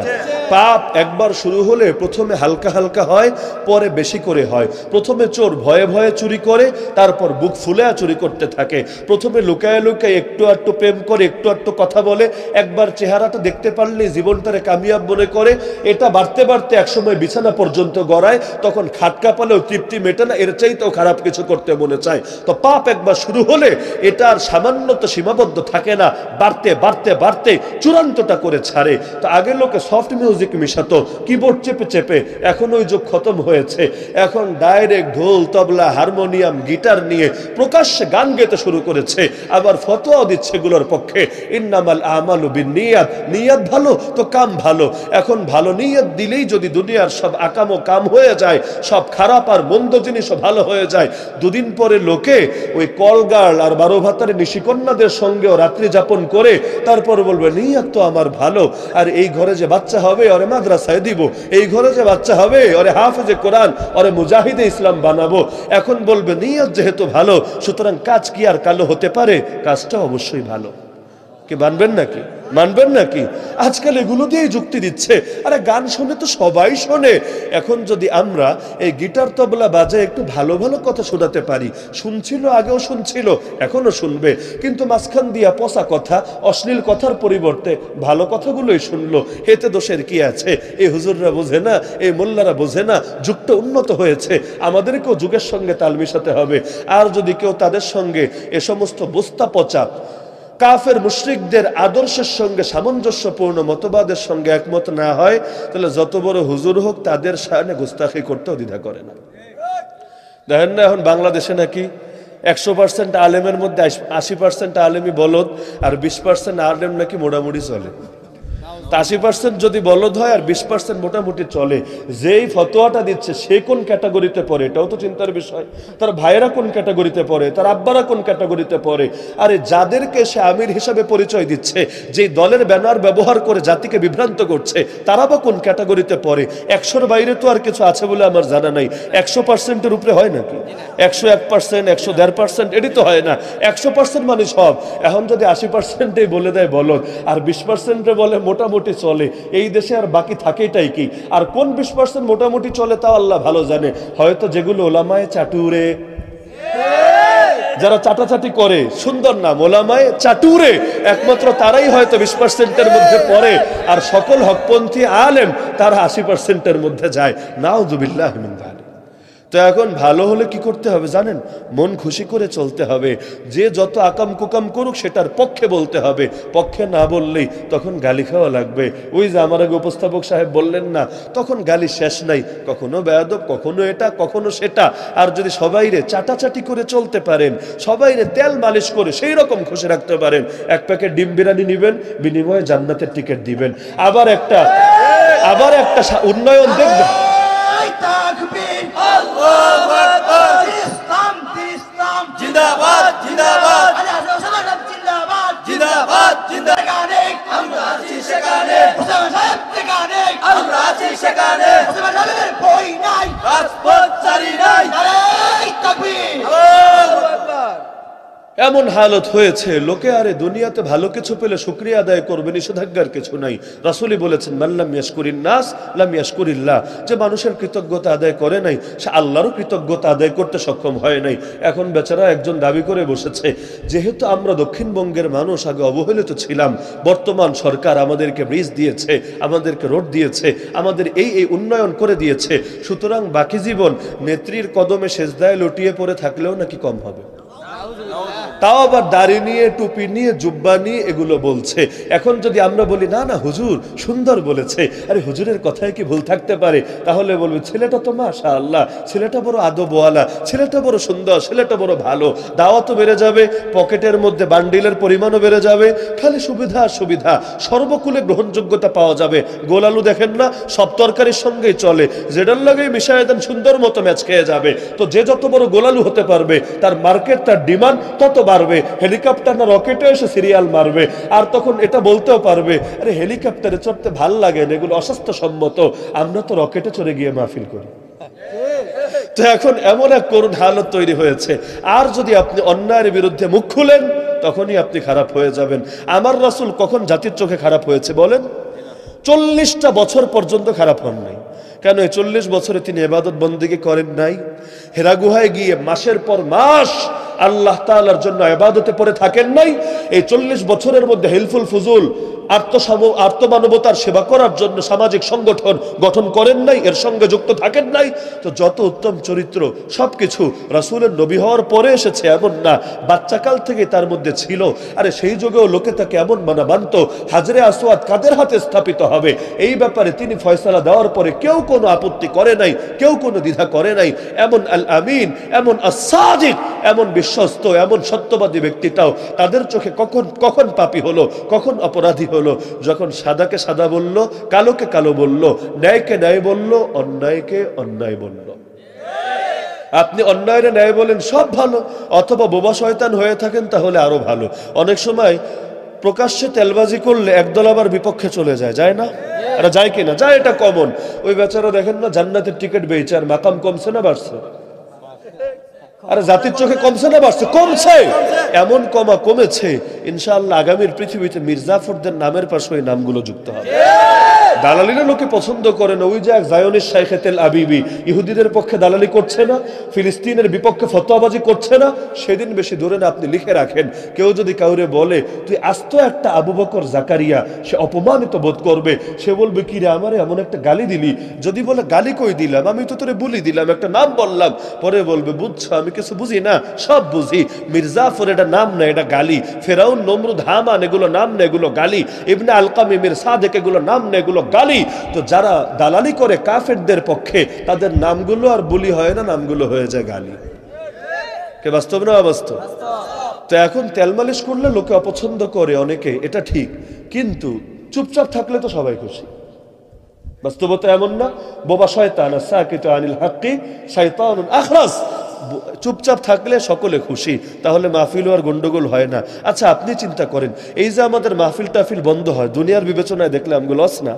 পাপ একবার শুরু হলে প্রথমে হালকা হালকা হয়, পরে বেশি করে হয়। প্রথমে চোর ভয়ে ভয়ে চুরি করে, তারপর বুক ফুলে চুরি করতে থাকে। প্রথমে লুকায় লুকায় একটু আধটু প্রেম করে, একটু আধটু কথা বলে, একবার চেহারাটা দেখতে পারলে জীবনটারে কামিয়াব মনে করে। এটা বাড়তে বাড়তে একসময় বিছানা পর্যন্ত গড়ায়, তখন খাটকা পালেও তৃপ্তি মেটে না, এর চাইতেও খারাপ কিছু করতে মনে চায়। তো পাপ একবার শুরু হলে এটা আর সামান্য তো সীমাবদ্ধ থাকে না, বাড়তে বাড়তে বাড়তে চূড়ান্তটা করে ছাড়ে। তো আগে লোকে সফট মিউজিক মিশাতো কিবোর্ড চেপে চেপে, এখন ওই যুগ খতম হয়েছে। এখন ডাইরেক্ট ঢোল তবলা হারমোনিয়াম গিটার নিয়ে প্রকাশ্যে গান গেতে শুরু করেছে, আবার ফতোয়াও দিচ্ছে এগুলোর পক্ষে। ইন্নামাল আমালু বিন্নিয়াত, নিয়ত ভালো তো কাম ভালো। এখন ভালো নিয়ত দিলেই যদি দুনিয়ার সব আকামো কাম হয়ে যায়, সব খারাপ আর মন্দ জিনিসও ভালো হয়ে যায়। দুদিন পরে লোকে ওই কলগার্ল আর 12 ভাতারে নিশিকন্যাদের সঙ্গেও রাত্রি যাপন করে তারপর বলবে নিয়ত তো আমার ভালো, আর এই ঘরে যে বাচ্চা হবে ওরে মাদ্রাসায় দিব, এই ঘরে যে বাচ্চা হবে ওরে হাফেজে কোরআন, ওরে মুজাহিদে ইসলাম বানাবো। এখন বলবে নিয়ত যেহেতু ভালো, সুতরাং কাজ কি আর কালো হতে পারে? কাজটা অবশ্যই ভালো। কি মানবেন নাকি? মানবেন নাকি? আজকাল এগুলো দিয়েই যুক্তি দিচ্ছে। আরে গান শুনে তো সবাই শোনে। এখন যদি আমরা এই গিটার তবলা বাজায় একটু ভালো ভালো কথা শোনাতে পারি, শুনছিল আগেও শুনছিল এখনো শুনবে, কিন্তু মাঝখান দিয়া পচা কথা অশ্লীল কথার পরিবর্তে ভালো কথাগুলোই শুনলো, এতে দোষের কি আছে? এই হুজুররা বোঝে না, এই মোল্লারা বোঝে না, যুগটা উন্নত হয়েছে, আমাদেরকেও যুগের সঙ্গে তাল মিশাতে হবে। আর যদি কেউ তাদের সঙ্গে এ সমস্ত বস্তা পচা কাফের মুশরিকদের আদর্শের সঙ্গে সামঞ্জস্যপূর্ণ মতবাদের সঙ্গে একমত না হয়, তাহলে যত বড় হুজুর হোক তাদের সামনে গুস্তাখি করতেও দ্বিধা করে না। দেখেন না এখন বাংলাদেশে নাকি 100% আলেমের মধ্যে 80% আলেমই বলদ, আর 20% আলেম নাকি মোটামুটি চলে। 80% যদি বলদ হয় আর 20% মোটামুটি চলে। যেই ফতোয়াটা দিচ্ছে সে কোন ক্যাটাগরিতে পড়ে এটাও তো চিন্তার বিষয়। তার ভাইয়েরা কোন ক্যাটাগরিতে পড়ে, তার আব্বারা কোন ক্যাটাগরিতে পড়ে। আরে যাদেরকে সে আমির হিসাবে পরিচয় দিচ্ছে, যেই দলের ব্যানার ব্যবহার করে জাতিকে বিভ্রান্ত করছে, তারা বা কোন ক্যাটাগরিতে পড়ে? 100-র বাইরে তো আর কিছু আছে বলে আমার জানা নাই। 100%-এর উপরে হয় নাকি? 101%, 100-1.5% এটি তো হয় না। 100% মানে সব। এখন যদি 80%-এই বলে দেয় বলদ, আর 20%-এ বলে মোটামুটি চলে, এই দেশে আর বাকি থাকেটাই কি? আর কোন 20% মোটামুটি চলে তাও আল্লাহ ভালো জানে। হয়তো যেগুলো ওলামায়ে চাটুরে, যারা চাটাচাটি করে, সুন্দর নাম ওলামায়ে চাটুরে, একমাত্র তারাই হয়তো 20%-এর মধ্যে পড়ে, আর সকল হকপন্থী আলেম তারা 80%-এর মধ্যে যায়। নাউযুবিল্লাহি মিন যালিক। তো এখন ভালো হলে কি করতে হবে জানেন? মন খুশি করে চলতে হবে। যে যত আকাম কুকাম করুক সেটার পক্ষে বলতে হবে, পক্ষে না বললেই তখন গালি খাওয়া লাগবে। ওই যে আমার আগে উপস্থাপক সাহেব বললেন না, তখন গালি শেষ নাই, কখনো বেয়াদব, কখনো এটা, কখনো সেটা। আর যদি সবাইরে চাটাচাটি করে চলতে পারেন, সবাইরে তেল মালিশ করে সেই রকম খুশি রাখতে পারেন, এক প্যাকেট ডিম বিরিয়ানি নিবেন, বিনিময়ে জান্নাতের টিকিট দিবেন। আবার একটা উন্নয়ন দেখবেন। এমন হালত হয়েছে লোকে আরে দুনিয়াতে ভালো কিছু পেলে শুকরিয়া আদায় করবে, নিষেধাজ্ঞার কিছু নাই। রাসূলই বলেছেন মাল্লাম ইয়াশকুরিন নাস লাম ইয়াশকুরিল্লাহ, যে মানুষের কৃতজ্ঞতা আদায় করে নাই সে আল্লাহরও কৃতজ্ঞতা আদায় করতে সক্ষম হয় নাই। এখন বেচারা একজন দাবি করে বসেছে, যেহেতু আমরা দক্ষিণবঙ্গের মানুষ আগে অবহেলিত ছিলাম, বর্তমান সরকার আমাদেরকে ব্রিজ দিয়েছে, আমাদেরকে রোড দিয়েছে, আমাদের এই উন্নয়ন করে দিয়েছে, সুতরাং বাকি জীবন নেত্রীর কদমে সেজদায় লুটিয়ে পড়ে থাকলেও নাকি কম হবে। তাও আবার দাড়ি নিয়ে, টুপি নিয়ে, জুব্বা নিয়ে এগুলো বলছে। এখন যদি আমরা বলি না না হুজুর সুন্দর বলেছে, আরে হুজুরের কথায় কি ভুল থাকতে পারে? তাহলে বলবে ছেলেটা তো মাশাআল্লাহ, ছেলেটা বড় আদবওয়ালা, ছেলেটা বড় সুন্দর, ছেলেটা বড় ভালো। দাওয়াতও বেড়ে যাবে, পকেটের মধ্যে বান্ডিলের পরিমাণও বেড়ে যাবে, খালি সুবিধা আর সুবিধা, সর্বকুলে গ্রহণযোগ্যতা পাওয়া যাবে। গোলালু দেখেন না, সব তরকারির সঙ্গেই চলে, যেটার লাগেই মিশায় দেন সুন্দর মতো ম্যাচ খেয়ে যাবে। তো যে যত বড় গোলালু হতে পারবে, তার মার্কেট, তার ডিমান্ড তত বাড়বে। হেলিকপ্টার না রকেটে এসে সিরিয়াল মারবে, আর তখন এটা বলতেও পারবে আরে হেলিকপ্টারে চড়তে ভাল লাগে না, এগুলো অস্বাস্থ্যসম্মত, আমরা তো রকেটে চড়ে গিয়ে মাহফিল করি। তো এখন এমন এক করুণ হালত তৈরি হয়েছে। আর যদি আপনি অন্যায়ের বিরুদ্ধে মুখ খুলেন তখনই আপনি খারাপ হয়ে যাবেন। আমার রাসূল কখন জাতির চোখে খারাপ হয়েছে বলেন? 40টা বছর পর্যন্ত খারাপ হন নাই। কেন? 40 বছরে তিনি ইবাদত বন্দেগী করেন নাই? হেরা গুহায় গিয়ে মাসের পর মাস আল্লাহ তাআলার জন্য ইবাদতে পড়ে থাকেন নাই? এই 40 বছরের মধ্যে হেলফুল ফুজুল আর্তমানবতার সেবা করার জন্য সামাজিক সংগঠন গঠন করেন নাই? এর সঙ্গে যুক্ত থাকেন নাই? তো যত উত্তম চরিত্র সবকিছু রাসূলের নবী হওয়ার পরে এসেছে এমন না, বাচ্চাকাল থেকে তার মধ্যে ছিল। আরে সেই যুগেও লোকে তাকে এমন মানত, হাজরে আসওয়াদ কাদের হাতে স্থাপিত হবে এই ব্যাপারে তিনি ফয়সালা দেওয়ার পরে কেউ কোনো আপত্তি করে নাই, কেউ কোনো দ্বিধা করে নাই। এমন আল আমিন, এমন আস-সাদিক, এমন বিশ্বস্ত, এমন সত্যবাদী ব্যক্তিটাও তাদের চোখে কখন পাপী হলো, কখন অপরাধী হলো? যখন সাদাকে সাদা বলল, কালোকে কালো বলল, ন্যায়কে ন্যায় বলল, অন্যায়কে অন্যায় বলল। আপনি অন্যায়ের ন্যায় বলেন সব ভালো, অথবা বোবা শয়তান হয়ে থাকেন তাহলে আরো ভালো। অনেক সময় প্রকাশ্যে তেলবাজি করলে একদল আবার বিপক্ষে চলে যায়, যায় না? এটা যায় কিনা? যায়, এটা কমন। ওই বেচারা দেখেন না জান্নাতের টিকিট পেয়েছে, আর মাকাম কমছে না বাড়ছে? আরে জাতির চোখে কমছে না বাড়ছে? কমছে। এমন কমেছে, ইনশাআল্লাহ আগামীর পৃথিবীতে মির্জাফরদের নামের পাশে ওই নামগুলো যুক্ত হবে। দালালিরা লোকে পছন্দ করে না। ওই যে এক জায়নিস্ট শাইখে তেল আবিবি ইহুদিদের পক্ষে দালালি করছে না, ফিলিস্তিনের বিপক্ষে ফতোয়াবাজি করছে না, সেদিন বেশি ধরে না আপনি লিখে রাখেন। কেউ যদি কাউরে বলে তুই আস্ত একটা আবু বকর জাকারিয়া, সে অপমানিত বোধ করবে। সে বলবে কি রে আমারে এমন একটা গালি দিলি? যদি বলে গালি কই দিলাম, আমি তো তোরে বলি দিলাম, একটা নাম বললাম, পরে বলবে বুঝছো আমি কিছু বুঝি না, সব বুঝি। মির্জাফর এটা নাম না, এটা গালি। ফেরাউন, নমরুদ, হামান এগুলো নাম না, এগুলো গালি। ইবনে আলকামি, মির সাদেক এগুলো নাম না, এগুলো গালি। তো যারা দালালি করে কাফেরদের পক্ষে, তাদের নামগুলো আর বলি হয় না, নামগুলো হয়ে যায় গালি। কে বাস্তব না অবাস্তব? তো এখন তেল মালিশ করলে লোকে অপছন্দ করে অনেকে, এটা ঠিক, কিন্তু চুপচাপ থাকলে তো সবাই খুশি। বাস্তবতা এমন না? বোবা শয়তান সাকিতু আনিল হাক্কি শাইতানুন আখরাস, চুপচাপ থাকলে সকলে খুশি, তাহলে মাহফিল আর গন্ডগোল হয় না। আচ্ছা আপনি চিন্তা করেন, এই যে আমাদের মাহফিল টাফিল বন্ধ হয়, দুনিয়ার বিবেচনায় দেখলে আমগুলো লস না?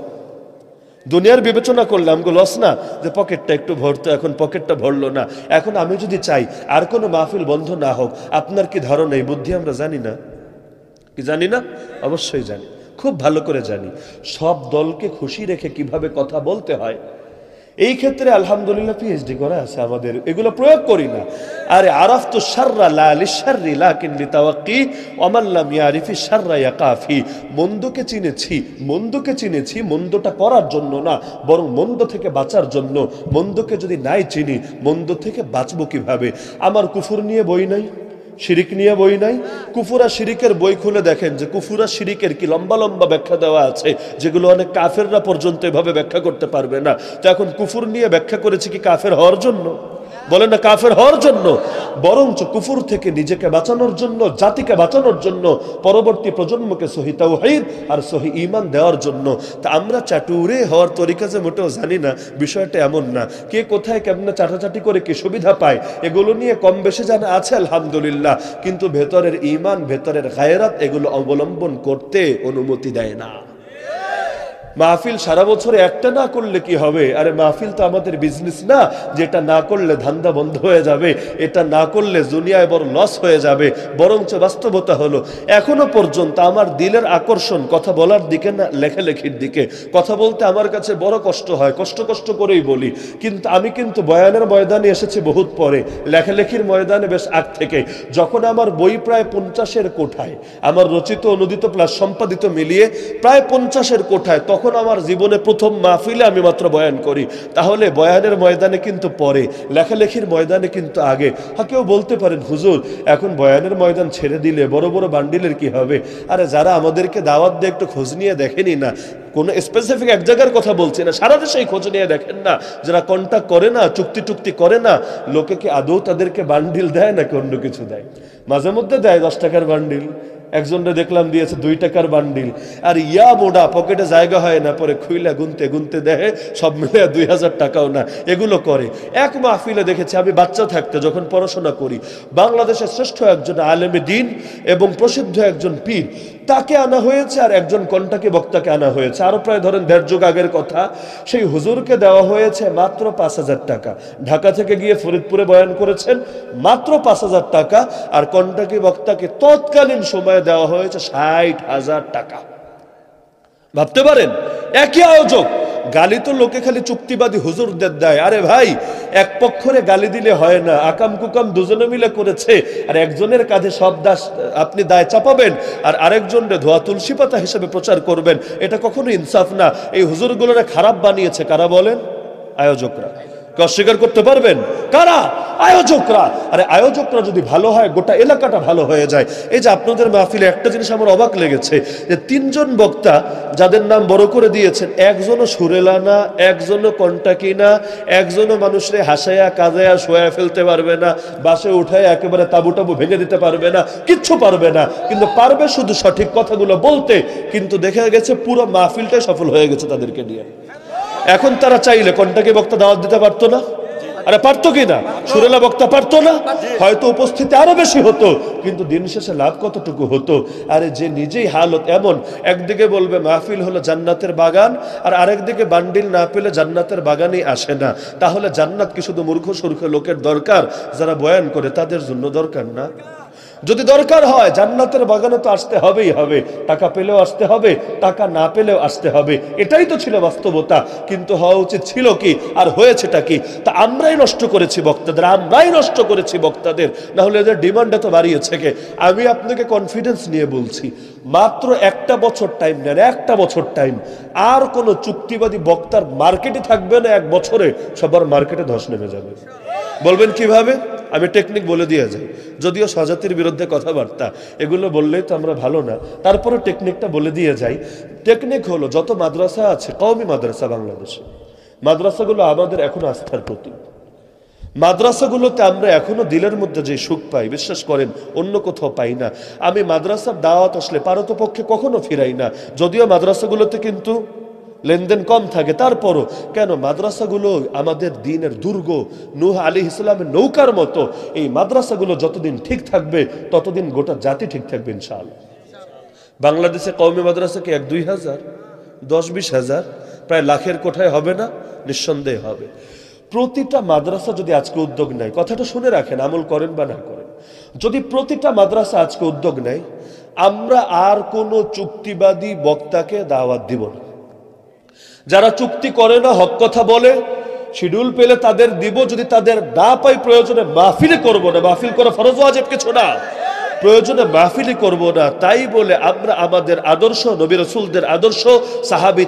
দুনিয়ার বিবেচনা করলে আমগুলো লস না? যে পকেটটা একটু ভরতো, এখন পকেটটা ভরলো না। এখন আমি যদি চাই আর কোনো মাহফিল বন্ধ না হোক, আপনার কি ধারণা? এই বুদ্ধি আমরা জানি না? কি জানি না? অবশ্যই জানি, খুব ভালো করে জানি। সব দলকে খুশি রেখে কিভাবে কথা বলতে হয় এই ক্ষেত্রে আলহামদুলিল্লাহ পিএইচডি করা আছে আমাদের, এগুলো প্রয়োগ করি না। আরে আরাফতু শাররা লা লিশাররি লাকিন লিতাওয়াক্কি ওয়া মান লাম ইয়ারিফি শাররা ইয়াকাফি। মন্দকে চিনেছি মন্দটা করার জন্য না, বরং মন্দ থেকে বাঁচার জন্য। মন্দকে যদি নাই চিনি, মন্দ থেকে বাঁচবো কিভাবে? আমার কুফর নিয়ে বই নাই, শিরিক নিয়ে বই নাই। কুফুরা শিরিকের বই খুলে দেখেন যে কুফুরা শিরিকের কি লম্বা লম্বা ব্যাখ্যা দেওয়া আছে, যেগুলো অনেক কাফেররা পর্যন্ত এভাবে ব্যাখ্যা করতে পারবে না। তো এখন কুফুর নিয়ে ব্যাখ্যা করেছি কি কাফের হওয়ার জন্য? বলেন না কাফের হওয়ার জন্য, বরঞ্চ কুফুর থেকে নিজেকে বাঁচানোর জন্য, জাতিকে বাঁচানোর জন্য, পরবর্তী প্রজন্মকে সহি তাওহীদ আর সহি ঈমান দেওয়ার জন্য। তা আমরা চাটুরে হওয়ার তরিকা যে মোটেও জানি না, বিষয়টা এমন না। কে কোথায় কেমনে চাটাচাটি করে কি সুবিধা পায়, এগুলো নিয়ে কম বেশি জানা আছে আলহামদুলিল্লাহ, কিন্তু ভেতরের ঈমান, ভেতরের গায়রাত, এগুলো অবলম্বন করতে অনুমতি দেয় না। মাহফিল সারা বছরে একটা না করলে কি হবে? আরে মাহফিল তো আমাদের বিজনেস না, যেটা না করলে ধান্দা বন্ধ হয়ে যাবে, এটা না করলে দুনিয়ায় বড় লস হয়ে যাবে। বরঞ্চ বাস্তবতা হলো এখনো পর্যন্ত আমার দিলের আকর্ষণ কথা বলার দিকে না, লেখালেখির দিকে। কথা বলতে আমার কাছে বড় কষ্ট হয়, কষ্ট করেই বলি। কিন্তু আমি কিন্তু বয়ানের ময়দানে এসেছি বহুত পরে, লেখালেখির ময়দানে বেশ আগ থেকে। যখন আমার বই প্রায় 50-এর কোঠায়, আমার রচিত অনুদিত প্লাস সম্পাদিত মিলিয়ে প্রায় 50-এর কোঠায়, তখন আমার জীবনে প্রথম মাহফিলে আমি মাত্র বয়ান করি। তাহলে বয়ানের ময়দানে কিন্তু পরে, লেখালেখির ময়দানে কিন্তু আগে। কেউ বলতে পারেন হুজুর এখন বয়ানের ময়দান ছেড়ে দিলে বড় বড় বান্ডিলের কি হবে? আরে যারা আমাদেরকে দাওয়াত দিয়ে একটু খোঁজ নিয়ে দেখেনি না, কোনো স্পেসিফিক এক জায়গার কথা বলছি না, সারা দেশেই খোঁজ নিয়ে দেখেন না, যারা কন্ট্যাক্ট করে না, চুক্তি করে না, লোকে কি আদৌ তাদেরকে বান্ডিল দেয় নাকি অন্য কিছু দেয়? মাঝে মধ্যে দেয় 10 টাকার বান্ডিল, একজনরে দেখলাম দিয়েছে 2 টাকার বান্ডিল। আর ইয়া মোড়া পকেটে জায়গা হয় না, পরে খুইলা গুনতে দেয়, সব মিলে 2000 টাকাও না। এগুলো করে। এক মাহফিলে দেখেছি আমি বাচ্চা থাকতে, যখন পড়াশোনা করি, বাংলাদেশের শ্রেষ্ঠ একজন আলেমে দ্বীন এবং প্রসিদ্ধ একজন পীর, তাকে আনা হয়েছে, আর একজন কন্টাকি বক্তাকে আনা হয়েছে। আরো প্রায় ধরেন 1.5 যুগ আগের কথা। সেই হুজুরকে দেওয়া হয়েছে মাত্র 5000 টাকা। ঢাকা থেকে গিয়ে ফরিদপুরে বয়ান করেছেন, মাত্র 5000 টাকা। আর কন্টাকি বক্তাকে তৎকালীন সময়ে দেওয়া হয়েছে 60,000 টাকা। ভাবতে পারেন, একই আয়োজক। গালি তো লোকে খালি চুক্তিবাদী হুজুরদের দেয়। আরে ভাই, এক পক্ষরে গালি দিলে হয় না, আকাম কুকাম দুজনে মিলে করেছে, আর একজনের কাঁধে সব দাস আপনি দায় চাপাবেন, আর আরেকজনের ধোয়া তুলসী পাতা হিসেবে প্রচার করবেন। এটা কখনো ইনসাফ না। এই হুজুরগুলোরা খারাপ বানিয়েছে কারা বলেন? আয়োজকরা। অস্বীকার করতে পারবেন? কারা? আয়োজকরা। আরে আয়োজকরা যদি ভালো হয়, গোটা এলাকাটা ভালো হয়ে যায়। এই যে আপনাদের মাহফিলে একটা জিনিস আমার অবাক লেগেছে, যে 3 জন বক্তা যাদের নাম বড় করে দিয়েছেন, একজনও সুরেলা না, একজনও কন্টাকি না, একজনও মানুষরে হাসাইয়া কাজাইয়া শোয়া ফেলতে পারবে না, বাসে উঠায় একেবারে তাবু ভেঙে দিতে পারবে না, কিচ্ছু পারবে না। কিন্তু পারবে শুধু সঠিক কথাগুলো বলতে। কিন্তু দেখা গেছে পুরো মাহফিলটাই সফল হয়ে গেছে তাদেরকে নিয়ে। এখন তারা চাইলে কন্টাকি বক্তা দাওয়াত দিতে পারতো না? আরে পারতো কিনা? সুরেলা বক্তা পারতো না? হয়তো উপস্থিতি আরো বেশি হতো, কিন্তু দিন শেষে লাভ কতটুকু হতো? আরে যে নিজেই হালত এমন, একদিকে বলবে মাহফিল হলো জান্নাতের বাগান, আর আরেকদিকে বান্ডিল না পেলে জান্নাতের বাগানই আসে না। তাহলে জান্নাত কি শুধু মূর্খ সূর্খ লোকের দরকার, যারা বয়ান করে তাদের জন্য দরকার না? যদি দরকার হয় জান্নাতের বাগানে তো আসতে হবেই হবে, টাকা পেলেও আসতে হবে, টাকা না পেলেও আসতে হবে। এটাই তো ছিল বাস্তবতা। কিন্তু হওয়া উচিত ছিল কি, আর হয়েছেটা কি? তা আমরাই নষ্ট করেছি বক্তাদের, না হলে এদের ডিমান্ড এত বাড়িয়েছে কে? আমি আপনাকে কনফিডেন্স নিয়ে বলছি, মাত্র 1 বছর টাইম নেন, 1 বছর টাইম, আর কোন চুক্তিবাদী বক্তার মার্কেটে থাকবে না। 1 বছরে সবার মার্কেটে ধস নেমে যাবে। বলবেন কিভাবে? আমি টেকনিক বলে দিয়ে যাই, যদিও স্বজাতির বিরুদ্ধে কথাবার্তা, এগুলো বললেই তো আমরা ভালো না, তারপরে টেকনিকটা বলে দিয়ে যাই। টেকনিক হলো, যত মাদ্রাসা আছে, কওমি মাদ্রাসা বাংলাদেশে, মাদ্রাসাগুলো আমাদের এখনো আস্থার প্রতীক। মাদ্রাসাগুলোতে আমরা এখনো দিলের মধ্যে যে সুখ পাই, বিশ্বাস করেন অন্য কোথাও পাই না। আমি মাদ্রাসার দাওয়াত আসলে পারতপক্ষে কখনো ফিরাই না, যদিও মাদ্রাসাগুলোতে কিন্তু লেনদেন কম থাকে। তারপরও কেন, মাদ্রাসাগুলো আমাদের দ্বীনের দুর্গ, নূহ আলাইহিস সালামের নৌকার মতো। এই মাদ্রাসাগুলো যতদিন ঠিক থাকবে, ততদিন গোটা জাতি ঠিক থাকবে ইনশাআল্লাহ। বাংলাদেশে কওমি মাদ্রাসা কি 1-2 হাজার, 10-20 হাজার, প্রায় লাখের কোঠায় হবে না? নিঃসন্দেহে হবে। প্রতিটা মাদ্রাসা যদি আজকে উদ্যোগ নেয়, কথাটা শুনে রাখেন, আমল করেন বা না করেন, যদি প্রতিটা মাদ্রাসা আজকে উদ্যোগ নেয়, আমরা আর কোনো চুক্তিবাদী বক্তাকে দাওয়াত দিব না। যারা চুক্তি করে না, হক কথা বলে, শিডিউল পেলে তাদের দিব, যদি তাদের না পাই প্রয়োজনে মাহফিলে করব না, মাহফিল করা ফরজ ওয়াজিব কিছু না, প্রয়োজনে মাহফিলি করব না। তাই বলে আমরা আমাদের আদর্শ, নবী রাসূলদের আদর্শ, সাহাবী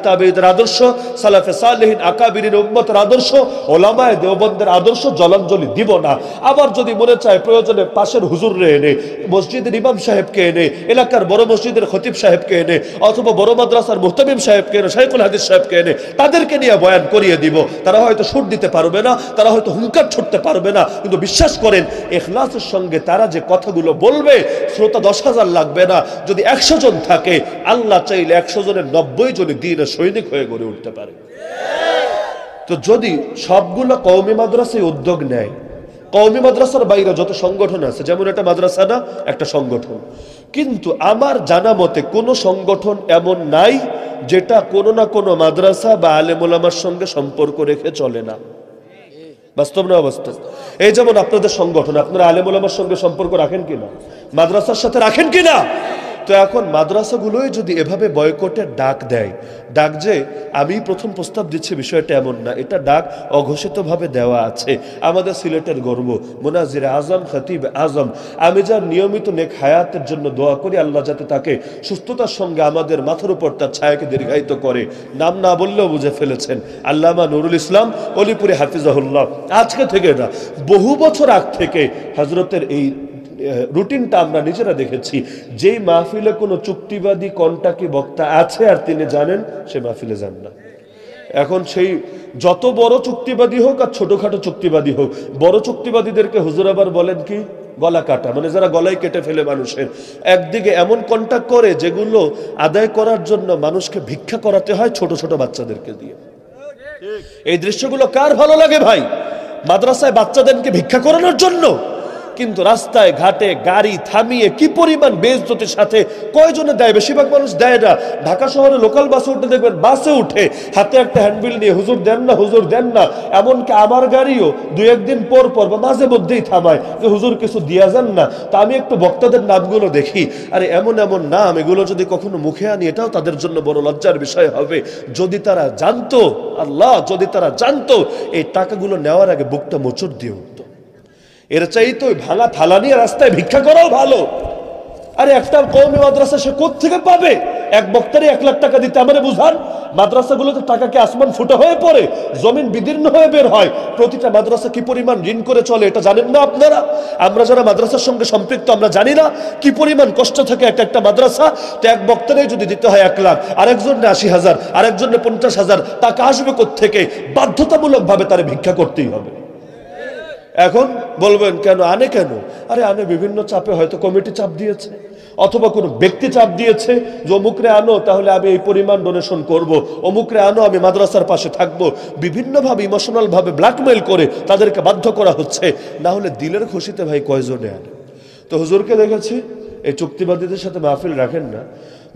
তাবেঈদের আদর্শ, সালাফে সালেহিন আকাবিরিন উম্মতের আদর্শ, ওলামায়ে দেওবন্দের আদর্শ জলাঞ্জলি দিব না। আবার যদি মনে চায় প্রয়োজনে পাশের হুজুররে এনে, মসজিদের ইমাম সাহেবকে এনে, এলাকার বড় মসজিদের খতিব সাহেবকে এনে, অথবা বড় মাদ্রাসার মুহতামিম সাহেবকে এনে, শাইখুল হাদিস সাহেবকে এনে তাদেরকে নিয়ে বয়ান করিয়ে দিব। তারা হয়তো সুর দিতে পারবে না, তারা হয়তো হুঙ্কার ছুটতে পারবে না, কিন্তু বিশ্বাস করেন ইখলাসের সঙ্গে তারা যে কথাগুলো বলবে, শ্রোতা 10,000 লাগবে না। যদি 100 জন থাকে, আল্লাহ চাইলে 100 জনের 90 জনই দ্বীনের সৈনিক হয়ে গড়ে উঠতে পারে। তো যদি সবগুলো কওমি মাদ্রাসায় উদ্যোগ নেয়, কওমি মাদ্রাসার বাইরে যত সংগঠন আছে, যেমন একটা মাদ্রাসা না একটা সংগঠন, কিন্তু আমার জানা মতে কোনো সংগঠন এমন নাই যেটা কোনো না কোনো মাদ্রাসা বা আলেম ওলামার সঙ্গে সম্পর্ক রেখে চলে না। বাস্তব না অবাস্তব? এই যেমন আপনাদের সংগঠন, আপনারা আলেম ওলামার সঙ্গে সম্পর্ক রাখেন কিনা, মাদ্রাসার সাথে রাখেন কিনা? তো এখন মাদ্রাসাগুলোই যদি এভাবে বয়কটের ডাক দেয়, ডাক যে আমি প্রথম প্রস্তাব দিচ্ছি বিষয়টা এমন না, এটা ডাক অঘোষিতভাবে দেওয়া আছে। আমাদের সিলেটের গর্ব মুনাজির আজম, খতিব আজম, আমি যার নিয়মিত নেক হায়াতের জন্য দোয়া করি, আল্লাহ যাতে তাকে সুস্থতার সঙ্গে আমাদের মাথার উপর তার ছায়াকে দীর্ঘায়িত করে। নাম না বললেও বুঝে ফেলেছেন, আল্লামা নুরুল ইসলাম অলিপুরি হাফিজাহুল্লাহ। আজকে থেকে না, বহু বছর আগ থেকে হযরতের এই রুটিনটা আমরা নিজেরা দেখেছি। যেই মাহফিলে কোনো চুক্তিবাদী কন্টাকি বক্তা আছে আর তিনি জানেন, সে মাহফিলে যান না। এখন সেই যত বড় চুক্তিবাদী হোক আর ছোটখাটো চুক্তিবাদী হোক, বড় চুক্তিবাদীদেরকে হুজুর আবার বলেন কি গলা কাটা, মানে যারা গলায় কেটে ফেলে মানুষের। একদিকে এমন কন্টাক্ট করে যেগুলো আদায় করার জন্য মানুষকে ভিক্ষা করাতে হয় ছোট ছোট বাচ্চাদেরকে দিয়ে। এই দৃশ্যগুলো কার ভালো লাগে ভাই? মাদ্রাসায় বাচ্চাদেরকে ভিক্ষা করানোর জন্য। কিন্তু রাস্তায় ঘাটে গাড়ি থামিয়ে কি পরিমাণ বেইজ্জতির সাথে কয়জনে দেয়? বেশিরভাগ মানুষ দেয় না। ঢাকা শহরে লোকাল বাসে উঠে দেখবেন, বাসে উঠে হাতে একটা হ্যান্ডবিল নিয়ে হুজুর দেন না, হুজুর দেন না। এমনকি আমার গাড়িও 2-1 দিন পর পর বা মাঝে মধ্যেই থামায় যে হুজুর কিছু দিয়া যান না। তা আমি একটু বক্তাদের নামগুলো দেখি, আরে এমন এমন নাম, এগুলো যদি কখনো মুখে আনি এটাও তাদের জন্য বড় লজ্জার বিষয় হবে। যদি তারা জানতো, আল্লাহ, যদি তারা জানতো, এই টাকাগুলো নেওয়ার আগে বুকটা মোচড় দিয়ে উঠতো। এর চাইতে ওই ভাঙা থালা নিয়ে রাস্তায় ভিক্ষা করাও ভালো। আরে একটা কওমি মাদ্রাসা সে কোত্থেকে পাবে? এক বক্তারই 1 লাখ টাকা দিতে আমারে বুঝান। মাদ্রাসাগুলোতে টাকা কি আসমান ফুটা হয়ে পড়ে, জমিন বিদীর্ণ হয়ে বের হয়? প্রতিটা মাদ্রাসা কি পরিমাণ ঋণ করে চলে এটা জানেন না আপনারা? আমরা যারা মাদ্রাসার সঙ্গে সম্পৃক্ত আমরা জানি না কি পরিমাণ কষ্ট থাকে একটা একটা মাদ্রাসা। তো এক বক্তারই যদি দিতে হয় 1 লাখ, আরেকজনে 80,000, আরেকজনে 50,000, টাকা আসবে কোত্থেকে? বাধ্যতামূলকভাবে তারে ভিক্ষা করতেই হবে। এখন বলবেন কেন আনে, কেন? আরে আনে বিভিন্ন চাপে, হয়তো কমিটি চাপ দিয়েছে, অথবা কোনো ব্যক্তি চাপ দিয়েছে যে অমুকরে আনো তাহলে আমি এই পরিমাণ ডোনেশন করব, অমুকরে আনো আমি মাদ্রাসার পাশে থাকবো। বিভিন্নভাবে ইমোশনাল ভাবে ব্ল্যাকমেইল করে তাদেরকে বাধ্য করা হচ্ছে। না হলে দিলের খুশিতে ভাই কয়জনে আনে? তো হুজুরকে দেখেছি এই চুক্তিবাদীদের সাথে মাহফিল রাখেন না।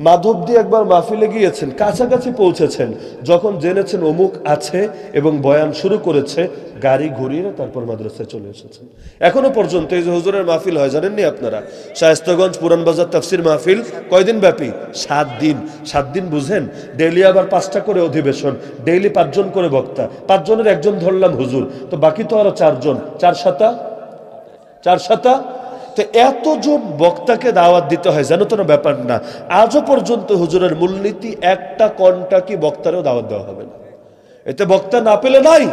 মাধবদী একবার মাহফিলে গিয়েছেন, কাছাকাছি পৌঁছেছেন, যখন জেনেছেন অমুক আছে এবং বয়ান শুরু করেছে, গাড়ি ঘুরিয়ে তারপর মাদ্রাসায় চলে এসেছেন। এখনো পর্যন্ত এই যে হুজুরের মাহফিল হয় জানেননি আপনারা? শায়েস্তাগঞ্জ পুরান বাজার তাফসির মাহফিল কয়দিন ব্যাপী? 7 দিন। 7 দিন বুঝেন? ডেইলি আবার 5টা করে অধিবেশন, ডেইলি 5 জন করে বক্তা, 5 জনের 1 জন ধরলাম হুজুর, তো বাকি তো আরো 4 জন, 4 সাতা। তো এতজন বক্তাকে দাওয়াত দিতে হয়, জানো তো না ব্যাপার না। আজও পর্যন্ত হুজুরের মূলনীতি একটা কন্টাকি বক্তারও দাওয়াত দেওয়া হবে না। এতে বক্তা না পেলে নাই,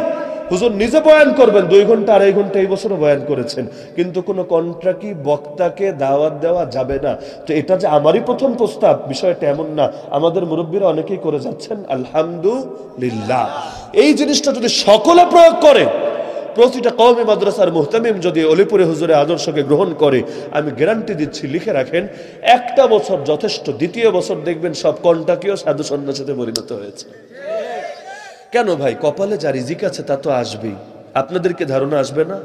হুজুর নিজে বয়ান করবেন 2 ঘন্টা 2.5 ঘন্টা, এই বছরও বয়ান করেছেন, কিন্তু কোনো কন্ট্রাক্টি বক্তাকে দাওয়াত দেওয়া যাবে না। তো এটা যে আমারই প্রথম প্রস্তাব বিষয়টা এমন না, আমাদের মুরব্বীরা অনেকেই করে যাচ্ছেন, আলহামদুলিল্লাহ। এই জিনিসটা যদি সকলে প্রয়োগ করে, প্রতিটা কওমি মাদ্রাসার মুহতামিম যদি অলিপুরে হুজুরের আদর্শকে গ্রহণ করে, আমি গ্যারান্টি দিচ্ছি, লিখে রাখেন, 1টা বছর যথেষ্ট, 2য় বছর দেখবেন সব কন্টাকিও সাধু সন্ন্যাসীতে পরিণত হয়েছে। কেন ভাই? কপালে যা রিজিক আছে তা তো আসবেই। আপনাদেরকে ধারণা আসবে না?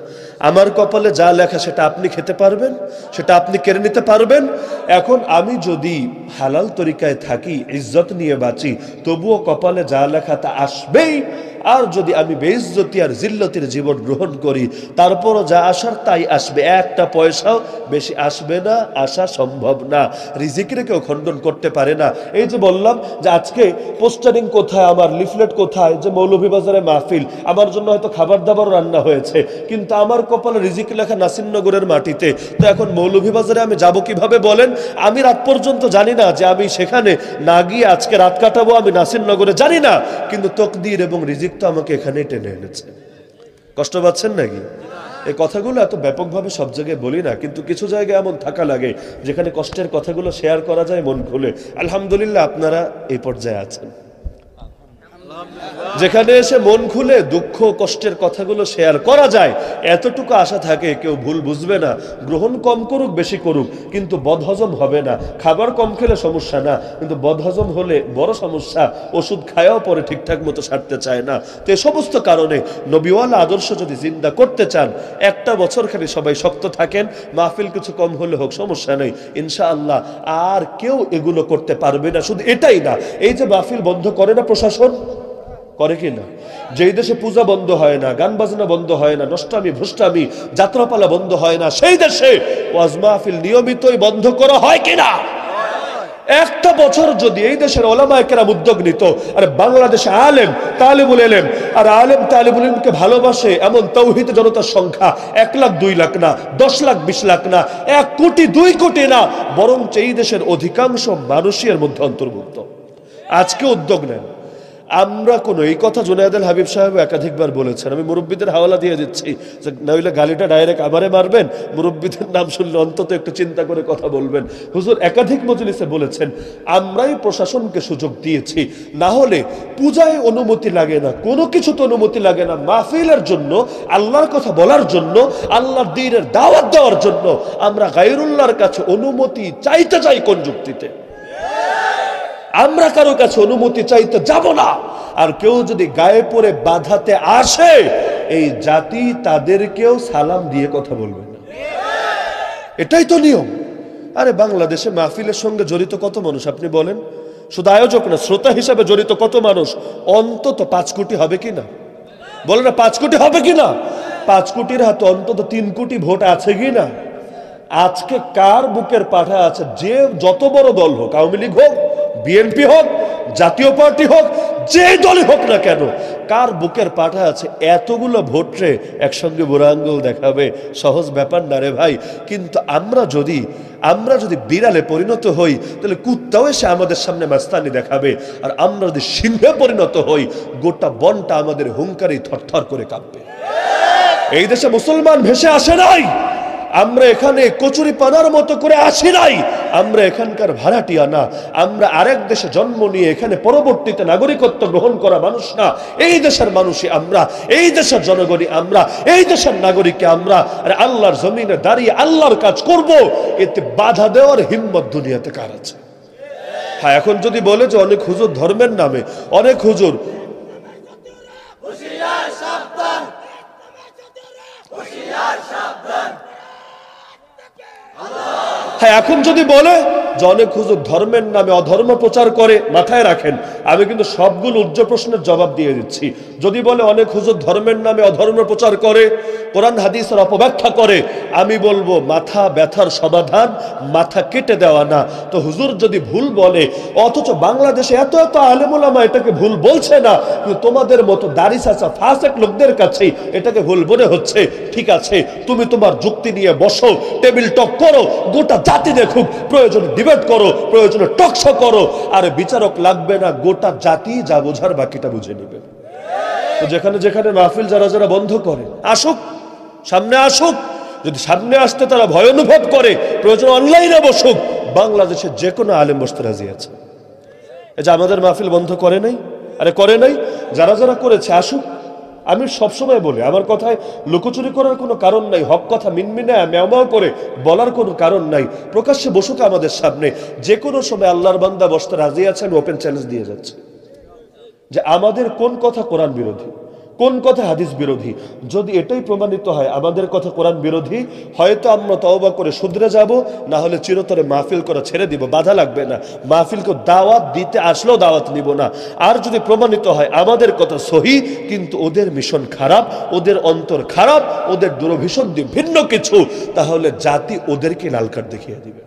আমার কপালে যা লেখা সেটা আপনি খেতে পারবেন, সেটা আপনি কেড়ে নিতে পারবেন। এখন আমি যদি হালাল তরিকায় থাকি, ইজ্জত নিয়ে বাঁচি, তবুও কপালে যা লেখা তা আসবেই। আর যদি আমি বেইজ্জতি আর জিল্লতির জীবন গ্রহণ করি, তারপরও যা আসার তাই আসবে, একটা পয়সাও বেশি আসবে না, আসা সম্ভব না। রিজিকের কেউ খণ্ডন করতে পারে না। এই যে বললাম যে আজকে পোস্টারিং কোথায়, আমার লিফলেট কোথায়, যে মৌলভীবাজারে মাহফিল, আমার জন্য হয়তো খাবার দাবার রান্না হয়েছে, কিন্তু আমার কপালে রিজিক লেখা নাসিরনগরের মাটিতে। তো এখন মৌলভীবাজারে আমি যাব কিভাবে বলেন? আমি রাত পর্যন্ত জানি না যে আমি সেখানে না গিয়ে আজকে রাত কাটাবো, আমি নাসিরনগরে জানি না, কিন্তু তকদির এবং রিজিক তো আমাকে এখানে টেনে এনেছে। কষ্ট পাচ্ছেন নাকি? এই কথাগুলো এত ব্যাপকভাবে সব জায়গায় বলি না, কিন্তু কিছু জায়গায় এমন থাকা লাগে যেখানে কষ্টের কথাগুলো শেয়ার করা যায় মন খুলে। আলহামদুলিল্লাহ আপনারা এই পর্যায়ে আছেন, যেখানে এসে মন খুলে দুঃখ কষ্টের কথাগুলো শেয়ার করা যায়। এতটুকু আশা থাকে কেউ ভুল বুঝবে না, গ্রহণ কম করুক বেশি করুক, কিন্তু বদহজম হবে না। খাবার কম খেলে সমস্যা না, কিন্তু বদহজম হলে বড় সমস্যা। ওষুধ খায়াও পরে ঠিকঠাক মতো সারতে চায় না। তো এই সমস্ত কারণে নবীওয়ালা আদর্শ যদি জিন্দা করতে চান, একটা বছর খালি সবাই শক্ত থাকেন, মাহফিল কিছু কম হলে হোক, সমস্যা নেই ইনশাআল্লাহ। আর কেউ এগুলো করতে পারবে না। শুধু এটাই না, এই যে মাহফিল বন্ধ করে না প্রশাসন, করে কি না? যেই দেশে পূজা বন্ধ হয় না, গান বাজনা বন্ধ হয় না, নষ্টামি ভ্রষ্টামি যাত্রাপালা বন্ধ হয় না, সেই দেশে ওয়াজ মাহফিল নিয়মিতই বন্ধ করা হয় কিনা? একটা বছর যদি এই দেশের ওলামায়ে কেরাম উদ্যোগ নিত, আর বাংলাদেশে আলেম তালিবুল ইলম আর আলেম তালিবুল ইলমকে ভালোবাসে এমন তৌহিদ জনতার সংখ্যা 1 লাখ 2 লাখ না, 10 লাখ 20 লাখ না, 1 কোটি 2 কোটি না, বরং এই দেশের অধিকাংশ মানুষই এর মধ্যে অন্তর্ভুক্ত। আজকে উদ্যোগ নেন। আমরা কোনো, এই কথা জুনায়েদুল হাবিব সাহেব একাধিকবার বলেছেন, আমি মুরব্বীদের হাওয়ালা দিয়ে দিচ্ছি, যে নইলে গালিটা ডাইরেক্ট আমারে মারবেন, মুরব্বীদের নাম শুনলে অন্তত একটু চিন্তা করে কথা বলবেন। হুজুর একাধিক মজলিসে বলেছেন, আমরাই প্রশাসনকে সুযোগ দিয়েছি, না হলে পূজায় অনুমতি লাগে না, কোনো কিছুতে অনুমতি লাগে না, মাহফিলের জন্য, আল্লাহর কথা বলার জন্য, আল্লাহর দ্বীনের দাওয়াত দেওয়ার জন্য আমরা গায়রুল্লাহর কাছে অনুমতি চাইতে চাই কোন যুক্তিতে? আমরা কারো কাছে অনুমতি চাইতে যাব না। আর কেউ যদি গায়ে পড়ে বাধাতে আসে, এই জাতি তাদেরকেও সালাম দিয়ে কথা বলবে না। এটাই তো নিয়ম। আরে বাংলাদেশে মাহফিলের সঙ্গে জড়িত কত মানুষ আপনি বলেন? শুধু আয়োজক না, শ্রোতা হিসাবে জড়িত কত মানুষ? অন্তত 5 কোটি হবে কিনা? বলে না 5 কোটি হবে কিনা? 5 কোটির হাতে অন্তত 3 কোটি ভোট আছে কিনা? আজকে কার বুকের পাঠা আছে? যে যত বড় দল হোক, আওয়ামী লীগ হোক, বিএনপি হোক, জাতীয় পার্টি হোক, যে দলই হোক না কেন, কার বুকের পাঠা আছে এতগুলো ভোটরে একসঙ্গে বুড়া আঙ্গুল দেখাবে? সহজ ব্যাপার না রে ভাই। কিন্তু আমরা যদি বিড়ালে পরিণত হই, তাহলে কুত্তাও এসে আমাদের সামনে মাস্তানি দেখাবে। আর আমরা যদি সিংহে পরিণত হই, গোটা বনটা আমাদের হুঙ্কারে থরথর করে কাঁপবে। এই দেশে মুসলমান ভেসে আসে নাই, আমরা এখানে কচুরি পানার মতো করে আসি নাই, আমরা এখানকার ভাড়াটিয়া না, আমরা আরেক দেশে জন্ম নিয়ে এখানে পরবর্তীতে নাগরিকত্ব গ্রহণ করা মানুষ না। এই দেশের মানুষই আমরা, এই দেশের জনগণই আমরা, এই দেশের নাগরিককে আমরা। আর আল্লাহর জমিনে দাঁড়িয়ে আল্লাহর কাজ করব, এতে বাধা দেওয়ার হিম্মত দুনিয়াতে কার আছে? হ্যাঁ, এখন যদি বলে যে অনেক হুজুর ধর্মের নামে, অনেক হুজুর, হ্যাঁ এখন যদি বলে যে অনেক হুজুর ধর্মের নামে অধর্ম প্রচার করে, মাথায় রাখেন আমি কিন্তু সবগুলো উজ্জ্বল প্রশ্নের জবাব দিয়ে দিচ্ছি। যদি বলে অনেক হুজুর ধর্মের নামে অধর্ম প্রচার করে, কোরআন হাদিসের অপব্যাখ্যা করে, আমি বলবো মাথা ব্যথার সমাধান মাথা কেটে দেওয়া না। তো হুজুর যদি ভুল বলে, অথচ বাংলাদেশে এত এত আলেম ওলামা এটাকে ভুল বলছে না, কিন্তু তোমাদের মতো দাড়ি চাচা ফাসেক লোকদের কাছেই এটাকে ভুল মনে হচ্ছে। ঠিক আছে, তুমি তোমার যুক্তি নিয়ে বসো, টেবিল টক করো, গোটা জাতি দেখুক, প্রয়োজনে ডিবেট করো, প্রয়োজনে টকশো করো, আর বিচারক লাগবে না, গোটা জাতি যা বোঝার বাকিটা বুঝে নেবে। তো যেখানে যেখানে মাহফিল যারা যারা বন্ধ করে, আসুক, সামনে আসুক। যদি সামনে আসতে তারা ভয় অনুভব করে, প্রয়োজন অনলাইনে বসুক, বাংলাদেশের যে কোনো আলেম বসতে রাজি আছে। এই যে আমাদের মাহফিল বন্ধ করে নাই, আরে করে নাই, যারা যারা করেছে আসুক। আমি সবসময় বলি, আমার কথায় লুকোচুরি করার কোনো কারণ নাই, হক কথা মিনমিনা ম্যাও করে বলার কোনো কারণ নাই। প্রকাশ্যে বসুক আমাদের সামনে, যে কোনো সময় আল্লাহর বান্দা বসতে রাজি আছেন, ওপেন চ্যালেঞ্জ দিয়ে যাচ্ছে যে আমাদের কোন কথা কোরআন বিরোধী, কোন কথা হাদিস বিরোধী। যদি এটাই প্রমাণিত হয় আমাদের কথা কোরআন বিরোধী, হয়তো আমরা তওবা করে শুধরে যাব, না হলে চিরতরে মাহফিল করা ছেড়ে দিব, বাধা লাগবে না। মাহফিলকে দাওয়াত দিতে আসলেও দাওয়াত নিব না। আর যদি প্রমাণিত হয় আমাদের কথা সহি কিন্তু ওদের মিশন খারাপ, ওদের অন্তর খারাপ, ওদের দুরভিসন্ধি ভিন্ন কিছু, তাহলে জাতি ওদেরকে লাল কার্ড দেখিয়ে দিবে।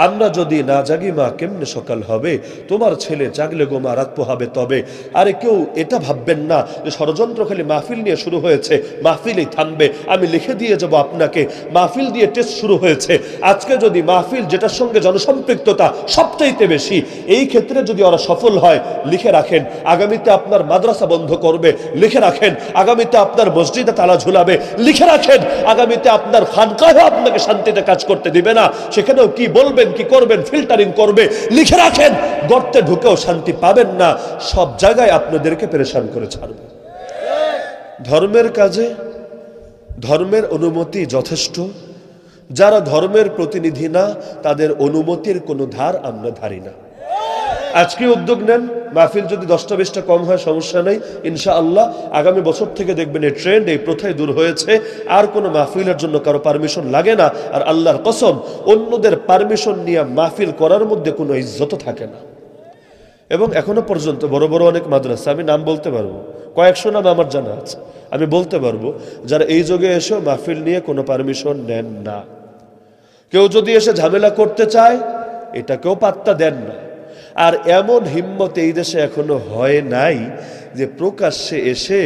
আমরা যদি না জাগি মা কেমনে সকাল হবে, তোমার ছেলে জাগলে গো মা রাত পোহাবে তবে। আরে কেউ এটা ভাববেন না যে ষড়যন্ত্র খালি মাহফিল নিয়ে শুরু হয়েছে, মাহফিলই থামবে। আমি লিখে দিয়ে যাব আপনাকে, মাহফিল দিয়ে টেস্ট শুরু হয়েছে। আজকে যদি মাহফিল, যেটার সঙ্গে জনসম্পৃক্ততা সবচাইতে বেশি, এই ক্ষেত্রে যদি ওরা সফল হয়, লিখে রাখেন আগামীতে আপনার মাদ্রাসা বন্ধ করবে, লিখে রাখেন আগামীতে আপনার মসজিদে তালা ঝুলাবে, লিখে রাখেন আগামীতে আপনার খানকাহে আপনাকে শান্তিতে কাজ করতে দিবে না, সেখানেও কি বলবেন কি করবেন ফিল্টারিং করবে, লিখে রাখেন গর্তে ঢুকেও শান্তি পাবেন না, সব জায়গায় আপনাদেরকে পেরেশান করে ছাড়বে। ধর্মের কাজে ধর্মের অনুমতি যথেষ্ট, যারা ধর্মের প্রতিনিধি না তাদের অনুমতির কোনো ধার আমরা ধারি না। আজকে উদ্যোগ নেন, মাহফিল যদি 10টা-20টা কম হয় সমস্যা নেই, ইনশাআল্লাহ আগামী বছর থেকে দেখবেন এই ট্রেন্ড, এই প্রথাই দূর হয়েছে। আর কোনো মাহফিলের জন্য কারো পারমিশন লাগে না। আর আল্লাহর কসম, অন্যদের পারমিশন নিয়ে মাহফিল করার মধ্যে কোনো ইজ্জত থাকে না। এবং এখনো পর্যন্ত বড় বড় অনেক মাদ্রাসা, আমি নাম বলতে পারবো, কয়েকশো নাম আমার জানা আছে, আমি বলতে পারবো, যারা এই যুগে এসে মাহফিল নিয়ে কোনো পারমিশন নেন না। কেউ যদি এসে ঝামেলা করতে চায় এটাকেও পাত্তা দেন না। আর এমন হিম্মত এই দেশে এখনো হয় নাই যে প্রকাশ্যে এসে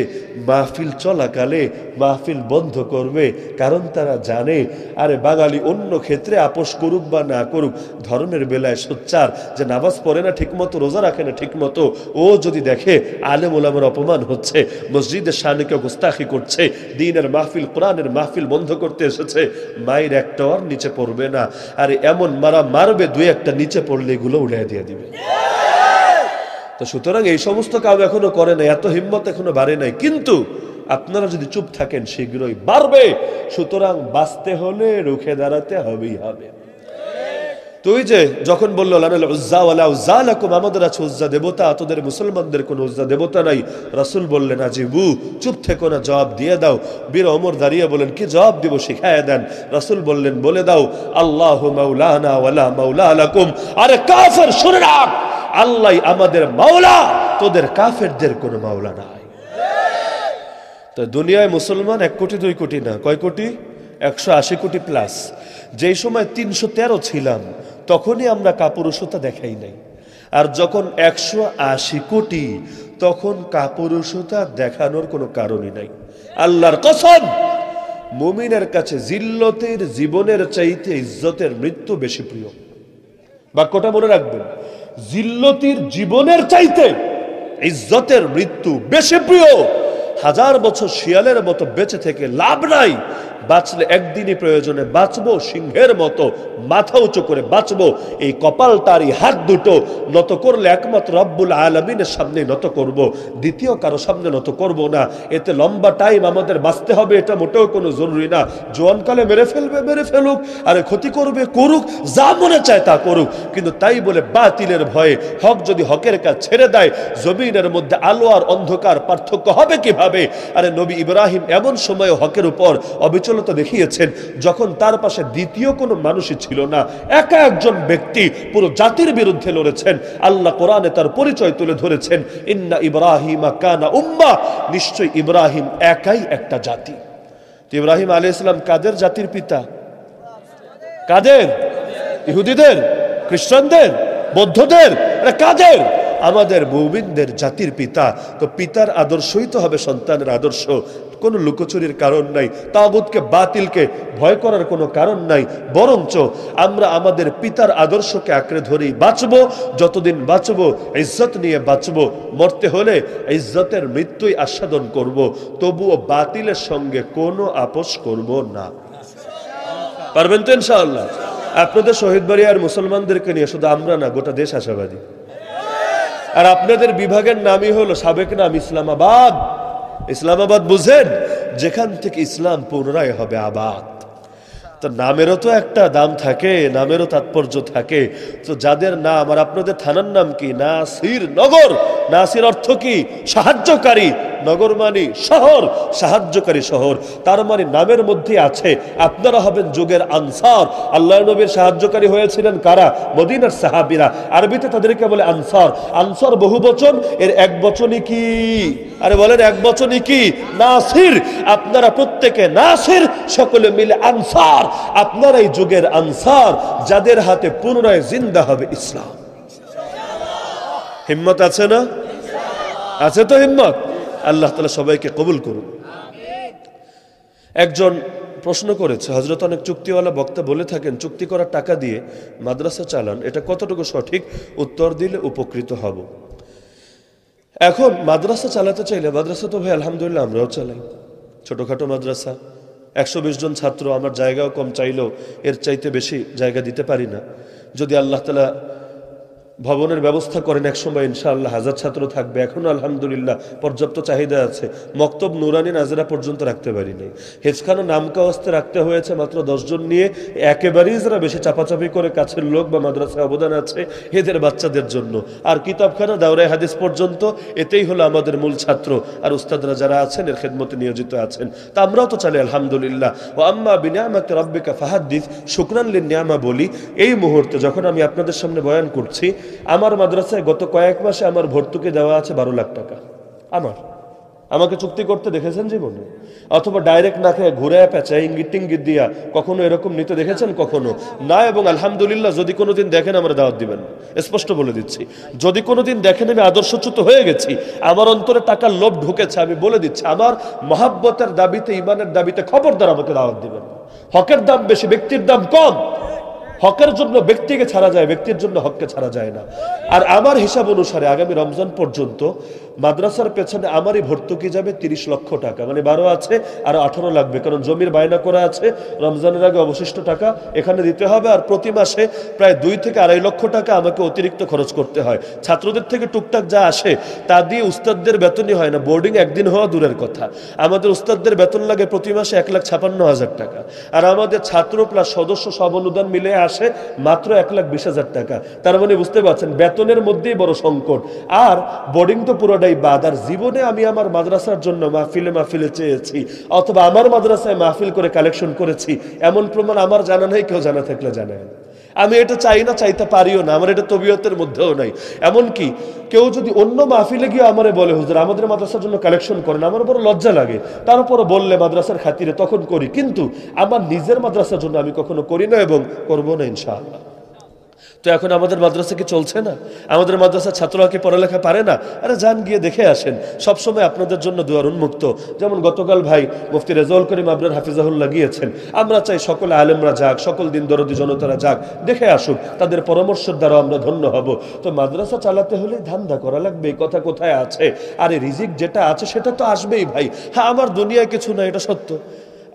মাহফিল চলাকালে মাহফিল বন্ধ করবে, কারণ তারা জানে আরে বাঙালি অন্য ক্ষেত্রে আপোষ করুক বা না করুক, ধর্মের বেলায় সোচ্চার, যে নামাজ পড়ে না ঠিকমতো, রোজা রাখে না ঠিকমতো, ও যদি দেখে আলেম ওলামার অপমান হচ্ছে, মসজিদের শানকে গুস্তাখি করছে, দ্বীনের মাহফিল কোরআনের মাহফিল বন্ধ করতে এসেছে, মায়ের একটা আর নিচে পড়বে না। আর এমন মারা মারবে, 2-1টা নিচে পড়লে এগুলো উড়িয়ে দিয়ে দিবে। তো সুতরাং এই সমস্ত কাজ এখনো করে নাই, এত হিম্মত এখনো বাড়ে নাই, কিন্তু আপনারা যদি চুপ থাকেন শীঘ্রই বাড়বে। সুতরাং বাঁচতে হলে রুখে দাঁড়াতে হবেই হবে। তুই যে যখন বললো আমাদের আছে উজ্জা দেবতা, তোদের মুসলমানদের কোন উজ্জা দেবতা নাই, রাসূল বললেন আজিবু, চুপ থেকো না, জবাব দিয়ে দাও। বীর ওমর দাঁড়িয়ে বলেন কি জবাব দিব, শিখায়া দেন। রাসূল বললেন বলে দাও আল্লাহু মাওলানা ওয়ালা মাওলা লাকুম। আরে কাফের শুনে রাখ, আল্লাহ আমাদের মাওলা, তোদের কাফেরদের কোনো মাওলা নাই। তো দুনিয়ায় মুসলমান 1 কোটি 2 কোটি না, কয় কোটি? 180 কোটি প্লাস। যেই সময় 313 ছিলাম তখনই আমরা কাপুরুষতা দেখাই নাই। আর যখন 180 কোটি তখন কাপুরুষতা দেখানোর কোনো কারণই নাই। আল্লাহর কসম, মুমিনের কাছে জিল্লতের জীবনের চাইতে ইজ্জতের মৃত্যু বেশি প্রিয়। বাক্যটা মনে রাখবেন, জিল্লতির জীবনের চাইতে ইজ্জতের মৃত্যু বেশি প্রিয়। 1000 বছর শিয়ালের মতো বেঁচে থেকে লাভ নাই, বাঁচলে একদিনই প্রয়োজনে বাঁচবো, সিংহের মতো মাথা উঁচু করে বাঁচবো। এই কপালটারি হাত দুটো নত করলে একমাত্র রব্বুল আলামিনের সামনে নত করব, দ্বিতীয় কারো সামনে নত করব না। এতে লম্বা টাইম আমাদের বাঁচতে হবে এটা মোটেও কোনো জরুরি না। জোয়ানকালে মেরে ফেলবে, মেরে ফেলুক, আরে ক্ষতি করবে করুক, যা মনে চায় তা করুক, কিন্তু তাই বলে বাতিলের ভয়ে হক যদি হকের কাজ ছেড়ে দেয়, জমিনের মধ্যে আলো আর অন্ধকার পার্থক্য হবে কিভাবে? আরে নবী ইব্রাহিম এমন সময় হকের উপর অবিচল দেখিয়েছেন যখন তার পাশে দ্বিতীয় কোনো মানুষই ছিল না, একা একজন ব্যক্তি পুরো জাতির বিরুদ্ধে লড়েছেন। আল্লাহ কোরআনে তার পরিচয় তুলে ধরেছেন, ইন্না ইব্রাহিমা কানা উম্মাহ, নিশ্চয় ইব্রাহিম একাই একটা জাতি। তো ইব্রাহিম আলাইহিস সালাম কাদের জাতির পিতা? কাদের? ইহুদিদের, খ্রিস্টানদের, বৌদ্ধদের? কাদের? আমাদের মুমিনদের জাতির পিতা। তো পিতার আদর্শই তো হবে সন্তানের আদর্শ। কোনো লুকোচুরির কারণ নাই, তাগুতকে বাতিলকে ভয় করার কোনো কারণ নাই, বরঞ্চ আমরা আমাদের পিতার আদর্শকে আঁকড়ে ধরেই বাঁচবো। যতদিন বাঁচবো ইজ্জত নিয়ে বাঁচবো, মরতে হলে ইজ্জতের মৃত্যুই আস্বাদন করব, তবুও বাতিলের সঙ্গে কোনো আপোষ করব না। পারবেন তো ইনশাআল্লাহ? আপনাদের শহীদ বাড়ি আর মুসলমানদেরকে নিয়ে শুধু আমরা না, গোটা দেশ আশাবাদী। আর আপনাদের বিভাগের নামই হলো সাবেক নাম ইসলামাবাদ। ইসলামাবাদ বুঝেন, যেখান থেকে ইসলাম পুনরায় হবে আবাদ। তো নামেরও তো একটা দাম থাকে, নামেরও তাৎপর্য থাকে। তো যাদের নাম, আর আপনাদের থানার নাম কি? নাসির নগর। নাসির অর্থ কি? সাহায্যকারী। নগর মানে শহর, সাহায্যকারী শহর। তার মানে নামের মধ্যে আছে আপনারা হবেন যুগের আনসার। আল্লাহর নবীর সাহায্যকারী হয়েছিলেন কারা? মদিনার সাহাবীরা। আরবিতে তাদেরকে বলে আনসার। আনসার বহু বচন, এর এক বচনই কি? আরে বলেন এক বচনই কি? নাসির। আপনারা প্রত্যেকে নাসির, সকলে মিলে আনসার। আপনারা এই যুগের আনসার, যাদের হাতে পুনরায় জিন্দা হবে ইসলাম। হিম্মত আছে না? আছে তো হিম্মত? আল্লাহ তাআলা সবাইকে কবুল করুন। একজন প্রশ্ন করেছে, হযরত অনেক চুক্তিওয়ালা বক্তা বলে থাকেন চুক্তি করার টাকা দিয়ে মাদ্রাসা চালান, এটা কতটুকু সঠিক? উত্তর দিলে উপকৃত হব। এখন মাদ্রাসা চালাতে চাইলে, মাদ্রাসা তো ভাই আলহামদুলিল্লাহ আমরাও চালাই, ছোটখাটো মাদ্রাসা, 120 জন ছাত্র, আমার জায়গাও কম, চাইলেও এর চাইতে বেশি জায়গা দিতে পারি না। যদি আল্লাহ তাআলা ভবনের ব্যবস্থা করেন একসময় ইনশাআল্লাহ 1000 ছাত্র থাকবে। এখনো আলহামদুলিল্লাহ পর্যাপ্ত চাহিদা আছে। মক্তব নুরানি নাজরা পর্যন্ত রাখতে পারি নাই। হেফখানা নামকাওয়াস্তে রাখতে হয়েছে মাত্র 10 জন নিয়ে, একেবারেই যারা বেশি চাপাচাপি করে কাছের লোক বা মাদ্রাসায় অবদান আছে এদের বাচ্চাদের জন্য। আর কিতাবখানা দাওরায়ে হাদিস পর্যন্ত, এতেই হলো আমাদের মূল ছাত্র। আর উস্তাদরা যারা আছেন এর খেদমতে নিয়োজিত আছেন, তা আমরাও তো চালাই আলহামদুলিল্লাহ। ও আম্মা বিনিয়ামাতি রাব্বিকা ফাহাদ্দিস, শুকরান লিন-নিয়ামা বলি। এই মুহূর্তে যখন আমি আপনাদের সামনে বয়ান করছি, আমার মাদ্রাসায় গত কয়েক মাসে আমার ভর্তুকি দেওয়া আছে 12 লাখ টাকা। আমাকে চুক্তি করতে দেখেছেন জীবনে? অথবা ডাইরেক্ট না খেয়ে ঘুরে পেঁচা ইঙ্গিত টিঙ্গিত দিয়া কখনো এরকম নিতে দেখেছেন? কখনো না। এবং আলহামদুলিল্লাহ যদি কোনোদিন দেখেন আমার দাওয়াত দিবেন, স্পষ্ট বলে দিচ্ছি। যদি কোনোদিন দেখেন আমি আদর্শচ্যুত হয়ে গেছি, আমার অন্তরে টাকার লোভ ঢুকেছে, আমি বলে দিচ্ছি আমার মহাব্বতের দাবিতে, ইমানের দাবিতে খবরদার আমাকে দাওয়াত দিবেন। হকের দাম বেশি, ব্যক্তির দাম কম। হকের জন্য ব্যক্তিকে ছাড়া যায়, ব্যক্তির জন্য হককে ছাড়া যায় না। আর আমার হিসাব অনুসারে আগামী রমজান পর্যন্ত মাদ্রাসার পেছনে আমারই ভর্তুকি যাবে 30 লক্ষ টাকা, মানে 12 আছে আর 18 লাগবে, কারণ জমির বায়না করা আছে। রমজানের আগে অবশিষ্ট টাকা এখানে দিতে হবে। আর প্রতি মাসে প্রায় 2 থেকে 2.5 লক্ষ টাকা আমাকে অতিরিক্ত খরচ করতে হয়। ছাত্রদের থেকে টুকটাক যা আসে তা দিয়ে উস্তাদদের বেতনই হয় না, বোর্ডিং একদিন হওয়া দূরের কথা। আমাদের উস্তাদদের বেতন লাগে প্রতি মাসে 1,56,000 টাকা। আর আমাদের ছাত্র প্লাস সদস্য সব অনুদান মিলে আসে মাত্র 1,20,000 টাকা। তার মানে বুঝতে পারছেন বেতনের মধ্যেই বড় সংকট, আর বোর্ডিং তো পুরোটাই বাদ। আর জীবনে আমি আমার মাদ্রাসার জন্য মাহফিলে চেয়েছি, অথবা আমার মাদ্রাসায় মাহফিল করে কালেকশন করেছি, এমন প্রমাণ আমার জানা নেই। কেউ জানা থাকলে জানায়। আমি এটা চাই না, চাইতে পারিও না, আমার এটা তবিয়তের মধ্যেও নাই। এমনকি কেউ যদি অন্য মাহফিলে গিয়ে আমারে বলে হুজুর আমাদের মাদ্রাসার জন্য কালেকশন করেন, আমার বড় লজ্জা লাগে। তারপরে বললে মাদ্রাসার খাতিরে তখন করি, কিন্তু আমার নিজের মাদ্রাসার জন্য আমি কখনো করি না এবং করবো না ইনশাআল্লাহ। তো এখন আমাদের মাদ্রাসা কি চলছে না? আমাদের মাদ্রাসার ছাত্ররা কি পড়ালেখা পারে না? আরে যান গিয়ে দেখে আসেন। সবসময় আপনাদের জন্য দুয়ার উন্মুক্ত। যেমন গতকাল ভাই মুফতি রেজাউল করিম আবরার হাফিজাহুল্লাহ গিয়েছেন। আমরা চাই সকল আলেমরা যাক, সকল দিন দরদি জনতারা যাক, দেখে আসুক, তাদের পরামর্শের দ্বারা আমরা ধন্য হব। তো মাদ্রাসা চালাতে হলে ধান্দা করা লাগবে, এই কথা কোথায় আছে? আরে রিজিক যেটা আছে সেটা তো আসবেই ভাই। হ্যাঁ, আমার দুনিয়ায় কিছু না, এটা সত্য।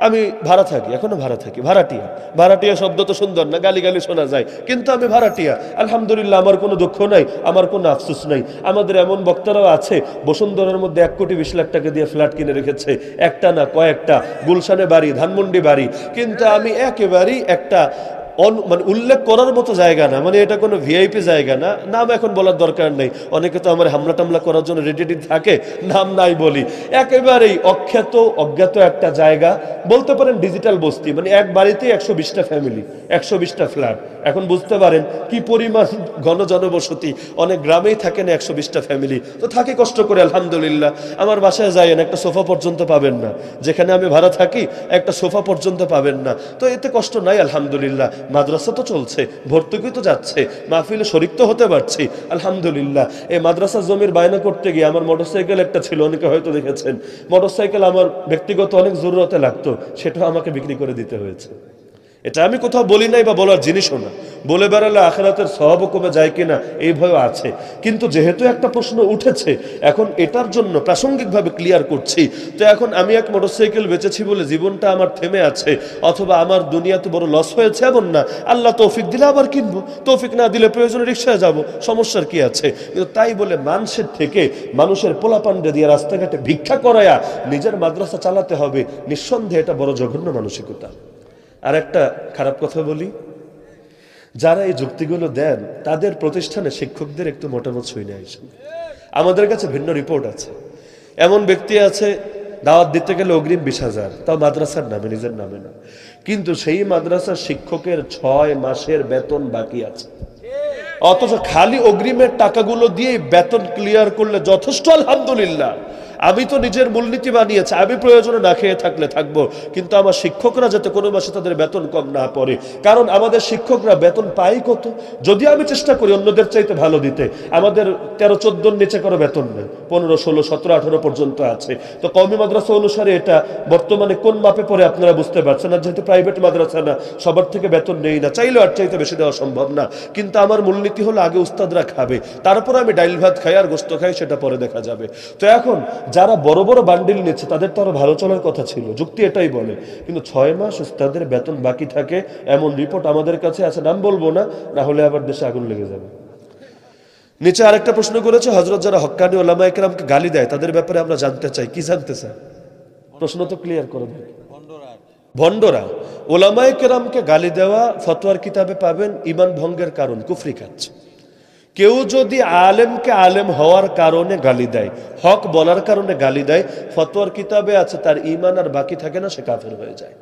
আমি ভাড়া থাকি, এখনো ভাড়া থাকি, ভাড়াটিয়া। ভাড়াটিয়া শব্দ তো সুন্দর না, গালি গালি শোনা যায়, কিন্তু আমি ভাড়াটিয়া। আলহামদুলিল্লাহ, আমার কোনো দুঃখ নাই, আমার কোনো আফসোস নাই। আমাদের এমন বক্তারাও আছে বসুন্ধরার মধ্যে 1,20,00,000 টাকা দিয়ে ফ্ল্যাট কিনে রেখেছে, একটা না কয়েকটা, গুলশানে বাড়ি, ধানমন্ডি বাড়ি। কিন্তু আমি একেবারেই একটা মানে উল্লেখ করার মতো জায়গা না, মানে এটা কোনো ভিআইপি জায়গা না, নাম এখন বলার দরকার নেই। অনেকে তো আমার হামলা টামলা করার জন্য রেডি থাকে, নাম নাই বলি। একেবারেই অখ্যাত অজ্ঞাত একটা জায়গা, বলতে পারেন ডিজিটাল বস্তি। মানে এক বাড়িতে 120টা ফ্যামিলি, 120টা ফ্ল্যাট। এখন বুঝতে পারেন কি পরিমাণ ঘন জনবসতি। অনেক গ্রামেই থাকে না 120টা ফ্যামিলি, তো থাকে কষ্ট করে আলহামদুলিল্লাহ। আমার বাসায় যাইয়েন, একটা সোফা পর্যন্ত পাবেন না। যেখানে আমি ভাড়া থাকি একটা সোফা পর্যন্ত পাবেন না। তো এতে কষ্ট নাই আলহামদুলিল্লাহ। মাদ্রাসা তো চলছে, ভর্তুকি তো যাচ্ছে, মাহফিলে শরীক তো হতে পারছি আলহামদুলিল্লাহ। এই মাদ্রাসা জমির বায়না করতে গিয়ে আমার মোটরসাইকেল একটা ছিল, অনেকে হয়তো দেখেছেন। মোটরসাইকেল আমার ব্যক্তিগত অনেক জরুরতে লাগতো, সেটাও আমাকে বিক্রি করে দিতে হয়েছে। এটা আমি কোথাও বলি নাই বা বলার জিনিসও না। বলে বেড়ালে আখিরাতের সওয়াবও কমে যায় কিনা এই ভয় আছে। কিন্তু যেহেতু একটা প্রশ্ন উঠেছে, এখন এটার জন্য প্রাসঙ্গিকভাবে ক্লিয়ার করছি। তো এখন আমি এক মোটরসাইকেল বেচেছি বলে জীবনটা আমার থেমে আছে, অথবা আমার দুনিয়াতে বড় লস হয়েছে এমন না। আল্লাহ তৌফিক দিলে আবার কিনবো, তৌফিক না দিলে প্রয়োজনে রিক্সায় যাব, সমস্যার কি আছে? কিন্তু তাই বলে মানুষের থেকে, মানুষের পোলাপান্ডে দিয়ে রাস্তাঘাটে ভিক্ষা করায়া নিজের মাদ্রাসা চালাতে হবে, নিঃসন্দেহে এটা বড় জঘন্য মানসিকতা। আর একটা খারাপ কথা বলি, যারা এই যুক্তিগুলো দেন তাদের প্রতিষ্ঠানে শিক্ষকদের একটু মতামত শুনে আসেন। আমাদের কাছে ভিন্ন রিপোর্ট আছে। এমন ব্যক্তি আছে দাওয়াত দিতে গেলে অগ্রিম 20,000, তাও মাদ্রাসার নামে, নিজের নামে না, কিন্তু সেই মাদ্রাসার শিক্ষকের 6 মাসের বেতন বাকি আছে, অথচ খালি অগ্রিমের টাকাগুলো দিয়ে বেতন ক্লিয়ার করলে যথেষ্ট। আলহামদুলিল্লাহ, আমি তো নিজের মূলনীতি বানিয়েছি, আমি প্রয়োজনে না খেয়ে থাকলে থাকবো, কিন্তু আমার শিক্ষকরা যাতে কোনো মাসে তাদের বেতন কম না পড়ে। কারণ আমাদের শিক্ষকরা বেতন পায় কত, যদি আমি চেষ্টা করি অন্যদের চাইতে ভালো দিতে, আমাদের 13-14 নিচে করে বেতন নেই, 15, 16, 17, 18 পর্যন্ত আছে। তো কওমি মাদ্রাসা অনুসারে এটা বর্তমানে কোন মাপে পড়ে আপনারা বুঝতে পারছেন না। যেহেতু প্রাইভেট মাদ্রাসা না, সবার থেকে বেতন নেই না, চাইলেও আর চাইতে বেশি দেওয়া সম্ভব না। কিন্তু আমার মূলনীতি হলো আগে উস্তাদরা খাবে, তারপর আমি ডাইল ভাত খাই আর গোস্ত খাই, সেটা পরে দেখা যাবে। তো এখন যারা বড় বড় বান্ডিল নিচ্ছে তাদের তো আরো ভালো চলার কথা ছিল, যুক্তি এটাই বলে। কিন্তু 6 মাস উস্তাদের বেতন বাকি থাকে, এমন রিপোর্ট আমাদের কাছে আছে, নাম বলবো না, না হলে আবার দেশে আগুন লেগে যাবে। নিচে আরেকটা প্রশ্ন করেছে, হযরত যারা হক্কানি ওলামায়ে কেরামকে গালি দেয় তাদের ব্যাপারে আমরা জানতে চাই। কি জানতে চাই? প্রশ্ন তো ক্লিয়ার করে দেন। ভণ্ডরা ওলামায়ে কেরামকে গালি দেওয়া ফতোয়ার কিতাবে পাবেন ঈমান ভঙ্গের কারণ, কুফরি কাজ। কেউ যদি আলেমকে আলেম হওয়ার কারণে গালি দেয়, হক বলার কারণে গালি দেয়, ফতোয়ার কিতাবে আছে তার ঈমান আর বাকি থাকে না, সে কাফের হয়ে যায়।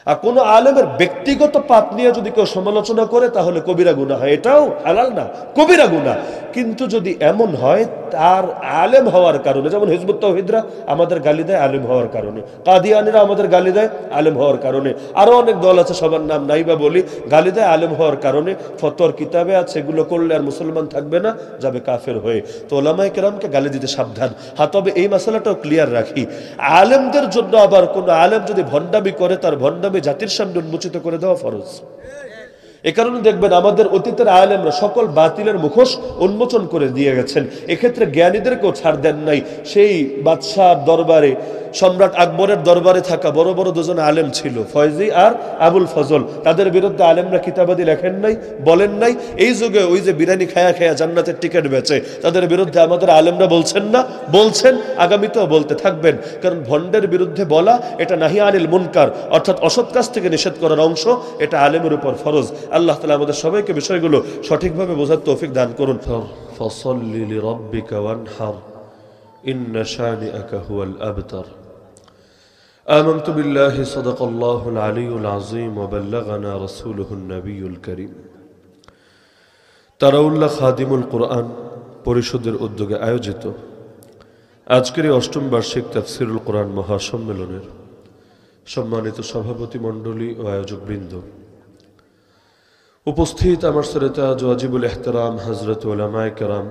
আর কোনো আলেমের ব্যক্তিগত পাপ নিয়ে যদি কেউ সমালোচনা করে তাহলে কবিরা গুনাহ হয়, এটাও হালাল না, কবিরা গুনাহ। কিন্তু যদি এমন হয় তার আলেম হওয়ার কারণে, যেমন হিজবুত তাওহীদরা আমাদের গালি দেয় আলেম হওয়ার কারণে, কাদিয়ানীরা আমাদের গালি দেয় আলেম হওয়ার কারণে, আরো অনেক দল আছে সবার নাম নাইবা বলি, গালি দেয় আলেম হওয়ার কারণে, ফতোয়ার কিতাবে আছে এগুলো করলে আর মুসলমান থাকবে না, যাবে কাফের হয়ে। তো ওলামায়ে কেরামকে গালি দিতে সাবধান। হ্যাঁ, তবে এই মাসালাটাও ক্লিয়ার রাখি, আলেমদের জন্য আবার কোন আলেম যদি ভণ্ডামি করে তার ভণ্ডামি জাতির সামনে উন্মোচিত করে দেওয়া ফরজ। এ কারণে দেখবেন আমাদের অতীতের আলেমরা সকল বাতিলের মুখোশ উন্মোচন করে দিয়ে গেছেন। এক্ষেত্রে জ্ঞানীদেরকেও ছাড় দেন নাই। সেই বাদশার দরবারে, সম্রাট আকবরের দরবারে থাকা বড় বড় দুজন আলেম ছিল, ফয়জি আর আবুল ফজল, তাদের বিরুদ্ধে আলেমরা কিতাবাদি লেখেন নাই, বলেন নাই। এই যুগে ওই যে বিরিয়ানি খায়া খায়া জান্নাতের টিকিট বেচে, তাদের বিরুদ্ধে আমাদের আলেমরা বলছেন না, বলছেন, আগামীতেও বলতে থাকবেন। কারণ ভণ্ডের বিরুদ্ধে বলা এটা নাহি আনিল মুনকার, অর্থাৎ অসৎ কাজ থেকে নিষেধ করার অংশ, এটা আলেমের উপর ফরজ। আল্লাহ তাআলা আমাদের সবাইকে বিষয়গুলো সঠিকভাবে বোঝার তৌফিক দান করুন। ফাসাল্লি লিরাব্বিকা ওয়ানহার ইন্না শানিআকা হুয়াল আবতার। آمنت بالله صدق الله العلي العظيم وبلغنا رسوله النبي الكريم। তারাউল্লাহ খাদিমুল কোরআন পরিষদের উদ্যোগে আয়োজিত আজকের এই 8ম বার্ষিক তাফসিরুল কোরআন মহাসম্মেলনের সম্মানিত সভাপতি মণ্ডলী ও আয়োজকবৃন্দ, উপস্থিত আমার শ্রোতা ওয়াজিবুল ইহতিরাম হযরত উলামায়ে কেরাম,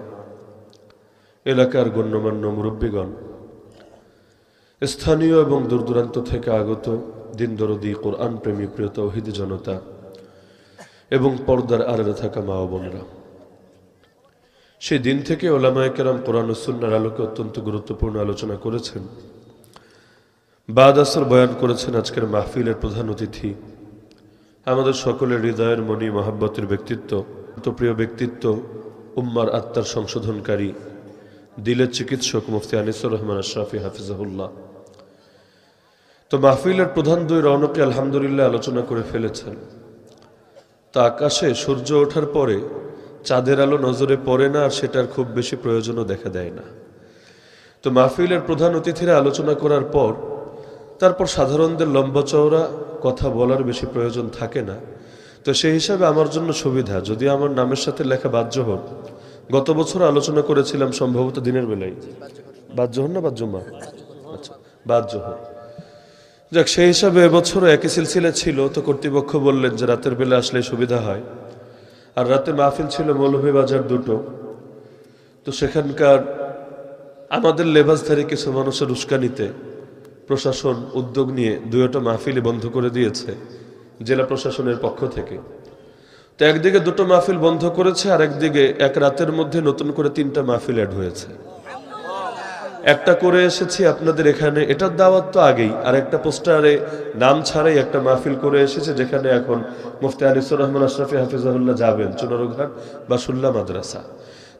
এলাকার গণ্যমান্য মুরব্বীগণ, স্থানীয় এবং দূরদূরান্ত থেকে আগত দিন দরদি কোরআন প্রেমী প্রিয় তাওহীদি জনতা এবং পর্দার আড়ালে থাকা মা ও বোনেরা, সেই দিন থেকে উলামায়ে কেরাম কোরআন ও সুন্নাহর আলোকে অত্যন্ত গুরুত্বপূর্ণ আলোচনা করেছেন। বাদ আসর বয়ান করেছেন আজকের মাহফিলের প্রধান অতিথি, আমাদের সকলের হৃদয়ের মনি মহাব্বতের ব্যক্তিত্ব, প্রিয় ব্যক্তিত্ব, উম্মার আত্মার সংশোধনকারী, দিলের চিকিৎসক মুফতি আনিসুর রহমান আশরাফি হাফিজাহুল্লাহ। তো মাহফিলের প্রধান দুই রওনকে আলহামদুলিল্লাহ আলোচনা করে ফেলেছেন। তা আকাশে সূর্য ওঠার পরে চাঁদের আলো নজরে পড়ে না, আর সেটার খুব বেশি প্রয়োজনও দেখা দেয় না। তো মাহফিলের প্রধান অতিথিরা আলোচনা করার পর তারপর সাধারণদের লম্বা চওড়া কথা বলার বেশি প্রয়োজন থাকে না। তো সেই হিসাবে আমার জন্য সুবিধা যদি আমার নামের সাথে লেখা বাদজোহর, গত বছর আলোচনা করেছিলাম সম্ভবত দিনের বেলায়, বাদজোহর না বাদজুমা, আচ্ছা বাদজোহর, যাক সেই হিসাবে এবছরও একই সিলসিলা ছিল। তো কর্তৃপক্ষ বললেন যে রাতের বেলা আসলে সুবিধা হয়, আর রাতে মাহফিল ছিল মৌলভীবাজার 2টো। তো সেখানকার আমাদের লেবাসধারী কিছু মানুষের উস্কানিতে প্রশাসন উদ্যোগ নিয়ে 2টা মাহফিলই বন্ধ করে দিয়েছে জেলা প্রশাসনের পক্ষ থেকে। তো একদিকে 2টো মাহফিল বন্ধ করেছে, আর একদিকে এক রাতের মধ্যে নতুন করে 3টা মাহফিল অ্যাড হয়েছে। একটা করে এসেছি আপনাদের এখানে, এটার দাওয়াত তো আগেই, আর একটা পোস্টারে নাম ছাড়াই একটা মাহফিল করে এসেছে, যেখানে এখন মুফতি আনিসুর রহমান আশরাফি হাফিজাহুল্লাহ যাবেন, চুনারুঘাট বা শুল্লা মাদ্রাসা।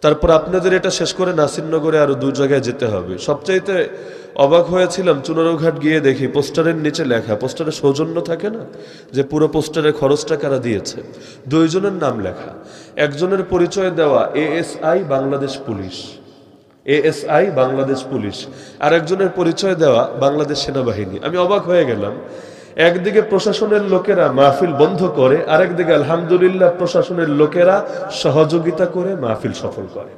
তারপর আপনাদের এটা শেষ করে নাসিরনগরে আরো 2 জায়গায় যেতে হবে। সবচাইতে অবাক হয়েছিলাম, চুনারুঘাট গিয়ে দেখি পোস্টারের নিচে লেখা, পোস্টারে সৌজন্য থাকে না, যে পুরো পোস্টারের খরচটা কারা দিয়েছে, 2 জনের নাম লেখা। একজনের পরিচয় দেওয়া ASI Bangladesh police, ASI Bangladesh police, আর একজনের পরিচয় দেওয়া বাংলাদেশ সেনাবাহিনী। আমি অবাক হয়ে গেলাম। একদিকে প্রশাসনের লোকেরা মাহফিল বন্ধ করে, আরেকদিকে আলহামদুলিল্লাহ প্রশাসনের লোকেরা সহযোগিতা করে মাহফিল সফল করে।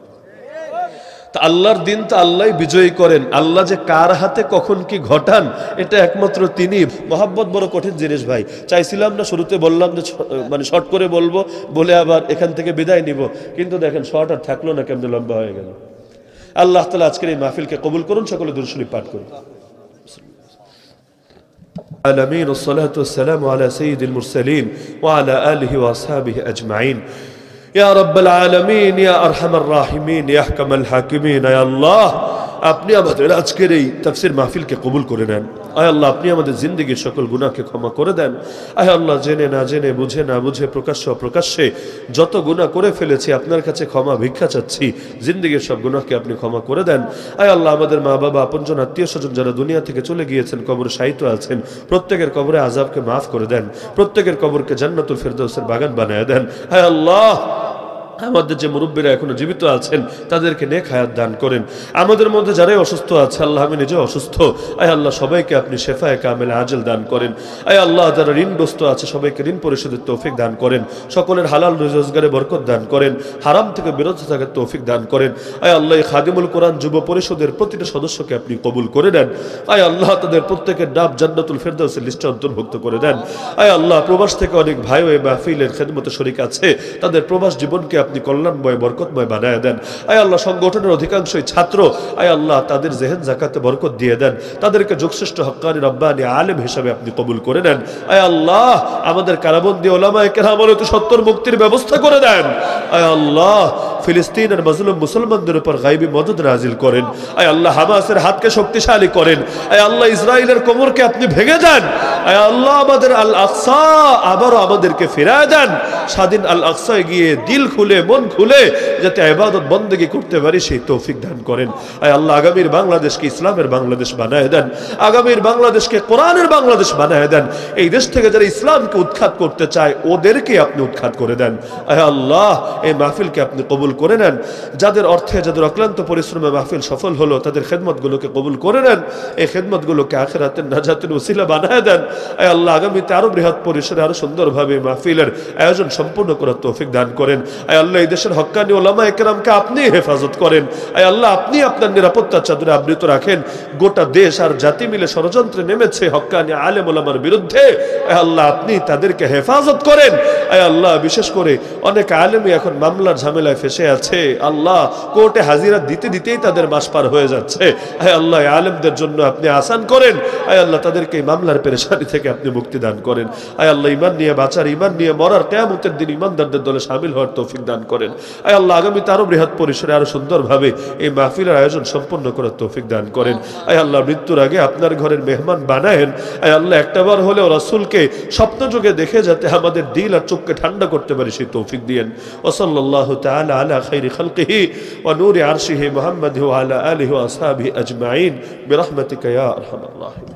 তা আল্লাহর দিন তো আল্লাহ বিজয়ী করেন, আল্লাহ যে কার হাতে কখন কি ঘটান এটা একমাত্র তিনি। মহাব্বত বড় কঠিন জিনিস ভাই। চাইছিলাম না, শুরুতে বললাম যে মানে শর্ট করে বলবো, বলে আবার এখান থেকে বিদায় নিব, কিন্তু দেখেন শর্ট আর থাকলো না, কেমন লম্বা হয়ে গেল। আল্লাহ তাআলা আজকের এই মাহফিলকে কবুল করুন। সকলে দুরূদ শরীফ পাঠ করুন। আলামিন ওয়াসসালাতু ওয়াসসালামু আলা সাইয়্যিদিল মুরসালিন ওয়া আলা আলিহি ওয়া আসহাবিহি আজমাইন। ইয়া রাব্বাল আলামিন, ইয়া আরহামার রাহিমিন, ইয়া আহকামাল হাকিমিন। আয় আল্লাহ, আপনি আমাদের আজকের এই তাফসীর মাহফিলকে কবুল করে নেন। আয় আল্লাহ, আপনি আমাদের জিন্দেগীর সকল গুনাহকে ক্ষমা করে দেন। আয় আল্লাহ, জেনে না জেনে, বুঝে না বুঝে, প্রকাশ্যে অপ্রকাশ্যে যত গুনাহ করে ফেলেছি আপনার কাছে ক্ষমা ভিক্ষা চাচ্ছি। জিন্দেগীর সব গুনাহকে আপনি ক্ষমা করে দেন। আয় আল্লাহ, আমাদের মা বাবা, আপনজন, আত্মীয় স্বজন যারা দুনিয়া থেকে চলে গিয়েছেন, কবরে শায়িত আছেন, প্রত্যেকের কবরে আযাবকে মাফ করে দেন। প্রত্যেকের কবরকে জান্নাতুল ফেরদাউসের বাগান বানায় দেন। আয় আল্লাহ, আমাদের যে মুরব্বীরা এখনো জীবিত আছেন তাদেরকে নেক হায়াত দান করেন। আমাদের মধ্যে যারাই অসুস্থ আছে, আল্লাহ আমি নিজে অসুস্থ, আয় আল্লাহ সবাইকে আপনি শেফায়ে কামেল আজল দান করেন। আয় আল্লাহ, যারা ঋণগ্রস্ত আছে সবাইকে ঋণ পরিশোধের তৌফিক দান করেন। সকলের হালাল রোজগারে বরকত দান করেন। হারাম থেকে বিরত থাকার তৌফিক দান করেন। আয় আল্লাহ, এই খাদিমুল কোরআন যুব পরিষদের প্রতিটা সদস্যকে আপনি কবুল করে নেন। আয় আল্লাহ, তাদের প্রত্যেকের নাম জান্নাতুল ফেরদাউসের লিস্টে অন্তর্ভুক্ত করে দেন। আয় আল্লাহ, প্রবাস থেকে অনেক ভাই ওই মাহফিলের খেদমতে শরীক আছে, তাদের প্রবাস জীবনকে আপনি কল্যাণময় বরকতময় বানায় দেন। আয় আল্লাহ, সংগঠনের অধিকাংশই ছাত্র, আয় আল্লাহ তাদের জেহেন যাকাতে বরকত দিয়ে দেন। তাদেরকে যোগশ্রেষ্ঠ হক্কানি রব্বানি আলেম হিসাবে আপনি কবুল করে নেন। আয় আল্লাহ, আমাদের কারাবন্দী ওলামায়ে কেরামের অতি সত্তর মুক্তির ব্যবস্থা করে দেন। আয় আল্লাহ, ফিলিস্তিনের মাজলুম মুসলমানদের উপর গায়বী মদদ নাজিল করেন। আয় আল্লাহ, হামাসের হাতকে শক্তিশালী করেন। আয় আল্লাহ, ইসরায়েলের কোমরকে আপনি ভেঙে দেন। আয় আল্লাহ, আমাদের আল আকসা আবারও আমাদেরকে ফিরায় দেন। স্বাধীন আল আকসায় গিয়ে দিল খুলে, মন খুলে যাতে ইবাদত বন্দেগী করতে পারি সেই তৌফিক দান করেন। আয় আল্লাহ, আগামীর বাংলাদেশকে ইসলামের বাংলাদেশ বানায় দেন। আগামীর বাংলাদেশকে কোরআনের বাংলাদেশ বানায় দেন। এই দেশ থেকে যারা ইসলামকে উৎখাত করতে চায় ওদেরকে আপনি উৎখাত করে দেন। আয় আল্লাহ, এই মাহফিলকে আপনি কবুল করে নেন। যাদের অর্থে, যাদের অক্লান্ত পরিশ্রমে মাহফিল সফল হলো, তাদের খেদমতগুলোকে কবুল করে নেন। এই খেদমতগুলোকে আখিরাতের নাজাতের ওসিলা বানায় দেন। আয় আল্লাহ, আগামীতে আরো বৃহৎ পরিসরে, আরো সুন্দরভাবে মাহফিলের আয়োজন সম্পূর্ণ করার তৌফিক দান করেন। আয় আল্লাহ, এই দেশের হক্কানি ওলামায়ে কেরামকে আপনি হেফাজত করেন। আয় আল্লাহ, আপনি আপনার নিরাপত্তার চাদরে আবৃত রাখেন। গোটা দেশ আর জাতি মিলে ষড়যন্ত্রে নেমেছে হক্কানি আলেম ওলামার বিরুদ্ধে। আয় আল্লাহ, আপনি তাদেরকে হেফাজত করেন। আয় আল্লাহ, বিশেষ করে অনেক আলেমই এখন মামলার ঝামেলায় ফেসে আছে। আল্লাহ, কোর্টে হাজিরা দিতে দিতেই তাদের মাস পার হয়ে যাচ্ছে। আয় আল্লাহ, আলেমদের জন্য আপনি আসান করেন। আয় আল্লাহ, তাদেরকে মামলার পেরেশানি থেকে আপনি মুক্তি দান করেন। আয় আল্লাহ, ঈমান নিয়ে বাঁচার, ঈমান নিয়ে মরার, কিয়ামতের দিন ঈমানদারদের দলে শামিল হওয়ার তৌফিক দান করেন। আয় আল্লাহ, আগামীতে আরো বৃহৎ পরিসরে, আরো সুন্দরভাবে এই মাহফিলের আয়োজন সম্পন্ন করার তৌফিক দান করেন। আয় আল্লাহ, মৃত্যুর আগে আপনার ঘরের মেহমান বানায়েন। আয় আল্লাহ, একটাবার হলেও রাসূলকে স্বপ্নযোগে দেখে যাতে আমাদের দিল আর চোখকে ঠান্ডা করতে পারি সেই তৌফিক দিয়েন। ওয়া সাল্লাল্লাহু তাআলা আলা খাইরি খালকিহি ওয়া নূরি আরশিহি মুহাম্মাদ ওয়া আলা আলিহি ওয়া আসহাবিহি আজমাইন বিরহমাতিকা ইয়া আরহামার রাহিমিন।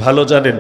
ভালো জানেন